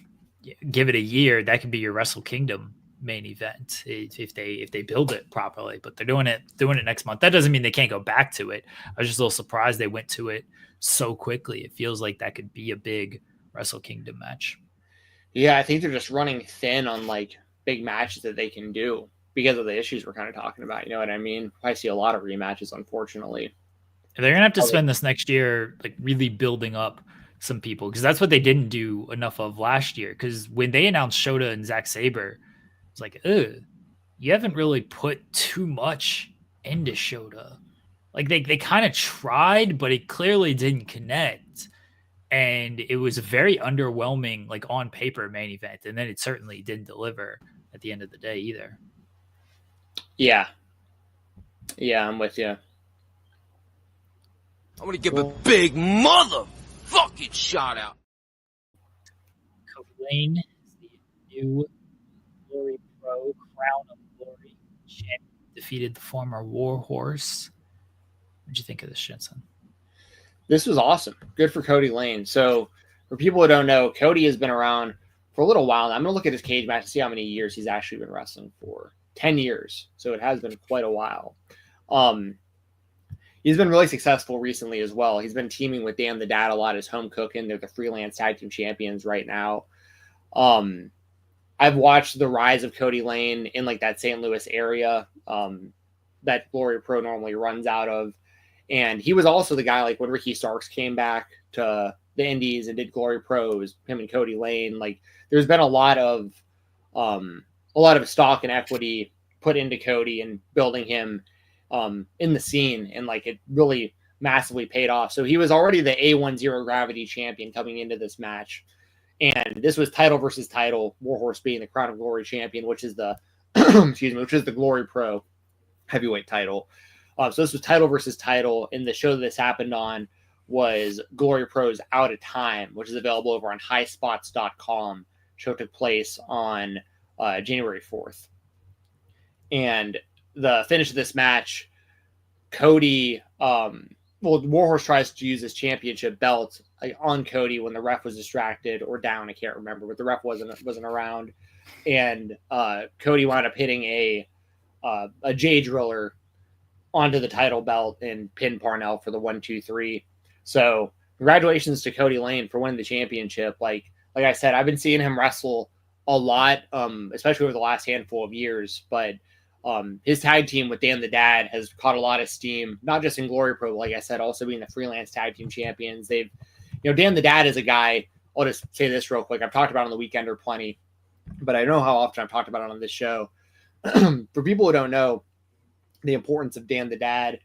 give it a year. That could be your Wrestle Kingdom main event if they build it properly. But they're doing it next month. That doesn't mean they can't go back to it. I was just a little surprised they went to it so quickly. It feels like that could be a big Wrestle Kingdom match. Yeah, I think they're just running thin on like big matches that they can do because of the issues we're kind of talking about. You know what I mean? I see a lot of rematches, unfortunately. They're going to have to spend this next year like really building up some people, because that's what they didn't do enough of last year. Because when they announced Shota and Zack Sabre, it's like, you haven't really put too much into Shota. Like they kind of tried, but it clearly didn't connect. And it was a very underwhelming, like on paper, main event. And then it certainly didn't deliver at the end of the day either. Yeah. Yeah, I'm with you. I want to give a big motherfucking shout out. Cody Lane is the new Glory Pro Crown of Glory champion. Defeated the former Warhorse. What'd you think of this, Jensen? This was awesome. Good for Cody Lane. So for people who don't know, Cody has been around for a little while now. I'm going to look at his cage match and see how many years he's actually been wrestling for. 10 years. So it has been quite a while. He's been really successful recently as well. He's been teaming with Dan the Dad a lot as Home Cooking. They're the freelance tag team champions right now. I've watched the rise of Cody Lane in like that St. Louis area that Glory Pro normally runs out of. And he was also the guy like when Ricky Starks came back to the Indies and did Glory Pros, him and Cody Lane. Like there's been a lot of stock and equity put into Cody and building him in the scene, and like it really massively paid off. So he was already the A10 Gravity champion coming into this match, and this was title versus title. Warhorse being the Crown of Glory champion, which is the which is the Glory Pro heavyweight title. So this was title versus title, and the show that this happened on was Glory Pro's Out of Time, which is available over on highspots.com. show took place on January 4th. And the finish of this match, Kody, Warhorse tries to use his championship belt on Kody when the ref was distracted or down. I can't remember, but the ref wasn't around. And Kody wound up hitting a J driller onto the title belt and pinned Parnell for the 1-2-3. So congratulations to Kody Lane for winning the championship. Like I said, I've been seeing him wrestle a lot, especially over the last handful of years. But his tag team with Dan the Dad has caught a lot of steam, not just in Glory Pro, but like I said, also being the freelance tag team champions. They've, Dan the Dad is a guy. I'll just say this real quick. I've talked about it on the Weekender plenty, but I don't know how often I've talked about it on this show. For people who don't know the importance of Dan the Dad,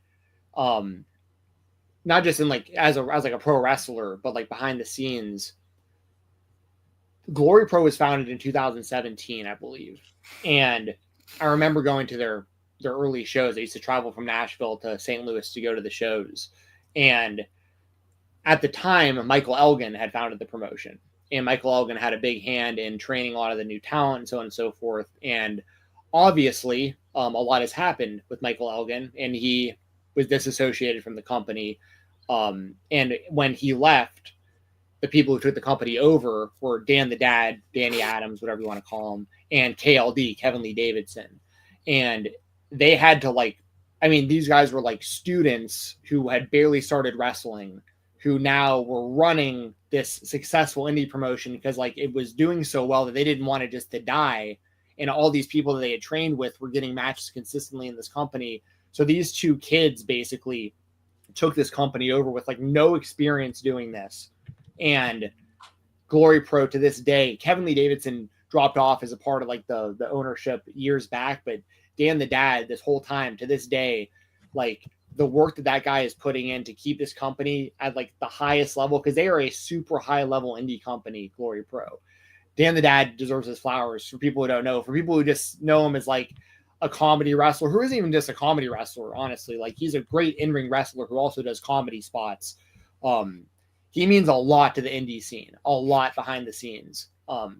not just in as a pro wrestler, but like behind the scenes. Glory Pro was founded in 2017, I believe. And I remember going to their early shows. They used to travel from Nashville to St. Louis to go to the shows. And at the time, Michael Elgin had founded the promotion. And Michael Elgin had a big hand in training a lot of the new talent and so on and so forth. And obviously, a lot has happened with Michael Elgin, and he was disassociated from the company. And when he left, the people who took the company over were Dan the Dad, Danny Adams, whatever you want to call him, and KLD, Kevin Lee Davidson. And they had to these guys were like students who had barely started wrestling, who now were running this successful indie promotion because it was doing so well that they didn't want it just to die. And all these people that they had trained with were getting matches consistently in this company. So these two kids basically took this company over with no experience doing this. And Glory Pro to this day, Kevin Lee Davidson dropped off as a part of the ownership years back, but Dan the Dad this whole time to this day, the work that guy is putting in to keep this company at the highest level, because they are a super high level indie company, Glory Pro. Dan the Dad deserves his flowers. For people who don't know, for people who just know him as a comedy wrestler, who isn't even just a comedy wrestler, honestly, he's a great in-ring wrestler who also does comedy spots. He means a lot to the indie scene, a lot behind the scenes.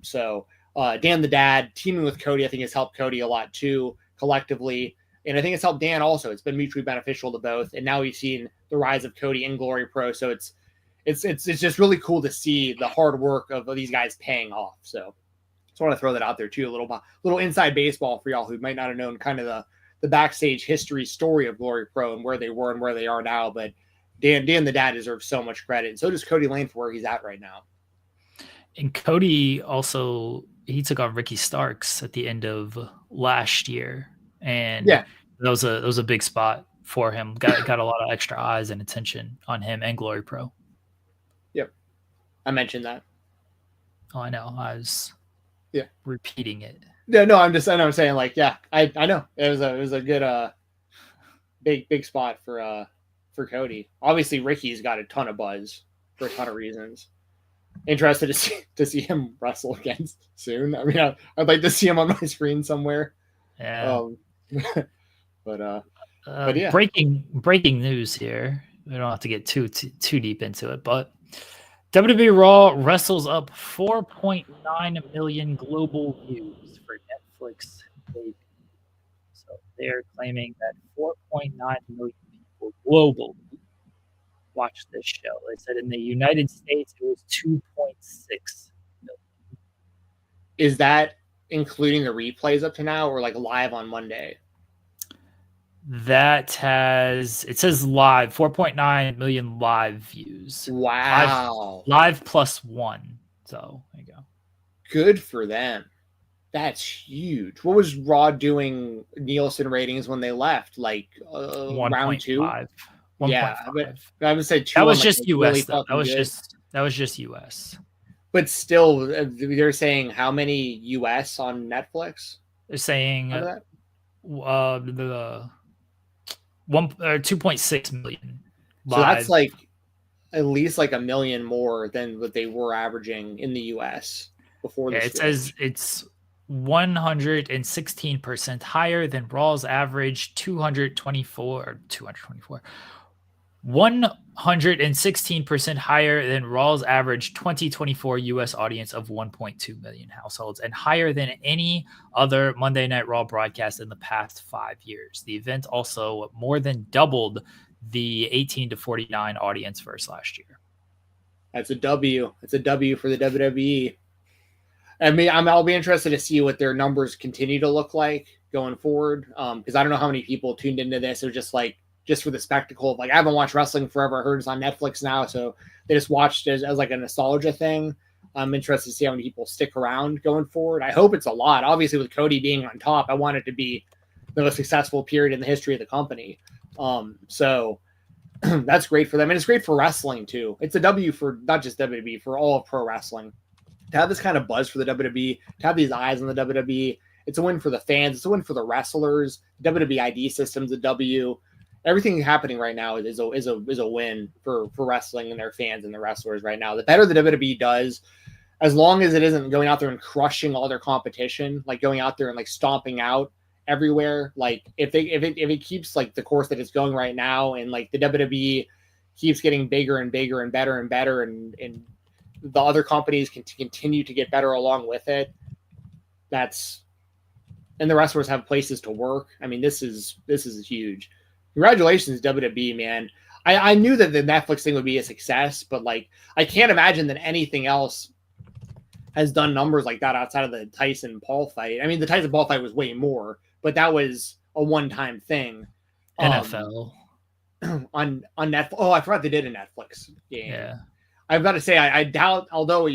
So Dan the Dad teaming with Kody, I think has helped Kody a lot too, collectively. And I think it's helped Dan also. It's been mutually beneficial to both. And now we've seen the rise of Kody in Glory Pro. So it's just really cool to see the hard work of these guys paying off. So just want to throw that out there too. A little inside baseball for y'all who might not have known kind of the backstage history story of Glory Pro and where they were and where they are now. But Dan the Dad deserves so much credit. And so does Kody Lane for where he's at right now. And Kody also, he took on Ricky Starks at the end of last year. And that was a big spot for him. Got a lot of extra eyes and attention on him and Glory Pro. Yep. I mentioned that. Oh, I know. I was repeating it. Yeah, no, I'm saying I know. It was a good big spot for Kody. Obviously Ricky's got a ton of buzz for a ton of reasons. Interested to see him wrestle again soon. I mean, I'd like to see him on my screen somewhere. Yeah. But yeah. Breaking news here. We don't have to get too deep into it, but WWE Raw wrestles up 4.9 million global views for Netflix debut. So they're claiming that 4.9 million people globally watched this show. They said in the United States it was 2.6 million. Is that including the replays up to now or live on Monday? It says live, 4.9 million live views. Wow. Live plus one. So there you go. Good for them. That's huge. What was Raw doing Nielsen ratings when they left? Round 2? 1.5. Yeah, but I would say 2. That was just US really though. That was good. just US. But still, they're saying how many US on Netflix? They're saying the 2.6 million. So that's at least a million more than what they were averaging in the US before the it says it's 116% higher than Raw's average 224. 116% higher than Raw's average 2024 U.S. audience of 1.2 million households, and higher than any other Monday Night Raw broadcast in the past 5 years. The event also more than doubled the 18 to 49 audience versus last year. That's a W. It's a W for the WWE. I mean, I'll be interested to see what their numbers continue to look like going forward. Because I don't know how many people tuned into this. It was just for the spectacle of I haven't watched wrestling forever. I heard it's on Netflix now, so they just watched it as like a nostalgia thing. I'm interested to see how many people stick around going forward. I hope it's a lot. Obviously, with Cody being on top, I want it to be the most successful period in the history of the company. So that's great for them, and it's great for wrestling too. It's a W for not just WWE, for all of pro wrestling. To have this kind of buzz for the WWE, to have these eyes on the WWE, it's a win for the fans. It's a win for the wrestlers. WWE ID system's a W. Everything happening right now is a win for wrestling and their fans and the wrestlers right now. The better the WWE does, as long as it isn't going out there and crushing all their competition, like going out there and like stomping out everywhere. Like if it keeps like the course that it's going right now, and like the WWE keeps getting bigger and bigger and better and better, and the other companies can continue to get better along with it. And the wrestlers have places to work. I mean, this is huge. Congratulations, WWE, man. I knew that the Netflix thing would be a success, but like I can't imagine that anything else has done numbers like that outside of the Tyson Paul fight. I mean, the Tyson Paul fight was way more, but that was a one-time thing. NFL on Netflix. Oh, I forgot they did a Netflix game. Yeah, I've got to say, I doubt. Although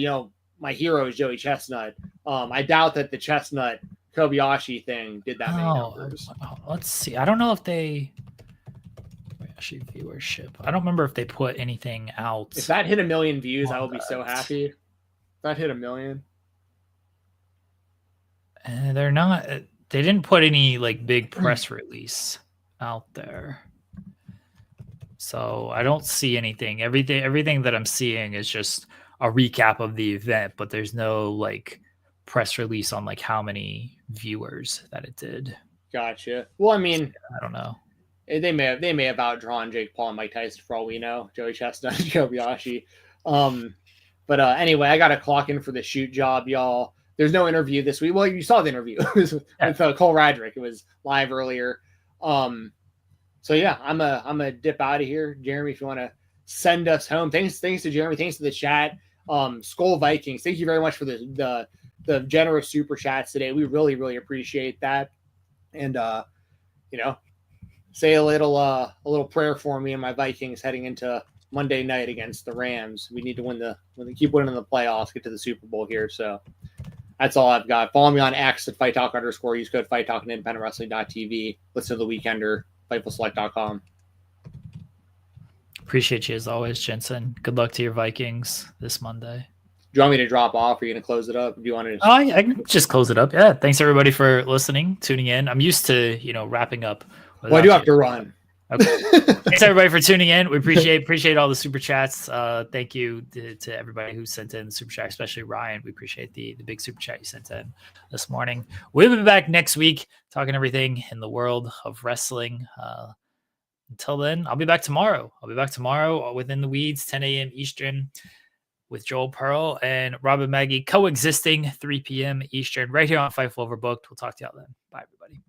my hero is Joey Chestnut, I doubt that the Chestnut Kobayashi thing did that many numbers. Let's see. I don't know if they. Actually, viewership. I don't remember if they put anything out. If that hit 1 million views, I will be so happy. If that hit 1 million. They're not. They didn't put any like big press release out there, so I don't see anything. Everything that I'm seeing is just a recap of the event, but there's no like press release on like how many viewers that it did. Gotcha. Well, I mean, I don't know. They may have outdrawn Jake Paul and Mike Tyson for all we know. Joey Chestnut and Kobayashi. But anyway, I got to clock in for the shoot job, y'all. There's no interview this week. Well, you saw the interview with Cole Radrick. It was live earlier. So yeah, I'm a dip out of here. Jeremy, if you want to send us home, thanks to Jeremy, thanks to the chat. Skull Vikings, thank you very much for the generous super chats today. We really, really appreciate that. And say a little prayer for me and my Vikings heading into Monday night against the Rams. We need to keep winning the playoffs, get to the Super Bowl here. So that's all I've got. Follow me on X at FightTalk _ use code FightTalk and IndependentWrestling.tv. Listen to The Weekender, FightfulSelect.com. Appreciate you as always, Jensen. Good luck to your Vikings this Monday. Do you want me to drop off? Are you going to close it up? Do you want to? I can just close it up. Yeah. Thanks everybody for listening, tuning in. I'm used to wrapping up. Well, I do have to run. Okay. Thanks everybody for tuning in. We appreciate all the super chats. Thank you to everybody who sent in the super chat, especially Ryan. We appreciate the big super chat you sent in this morning. We'll be back next week talking everything in the world of wrestling. Until then, I'll be back tomorrow. Within the Weeds, 10 a.m. Eastern, with Joel Pearl and Robin Maggie coexisting 3 p.m. Eastern right here on Fightful Overbooked. We'll talk to y'all then. Bye, everybody.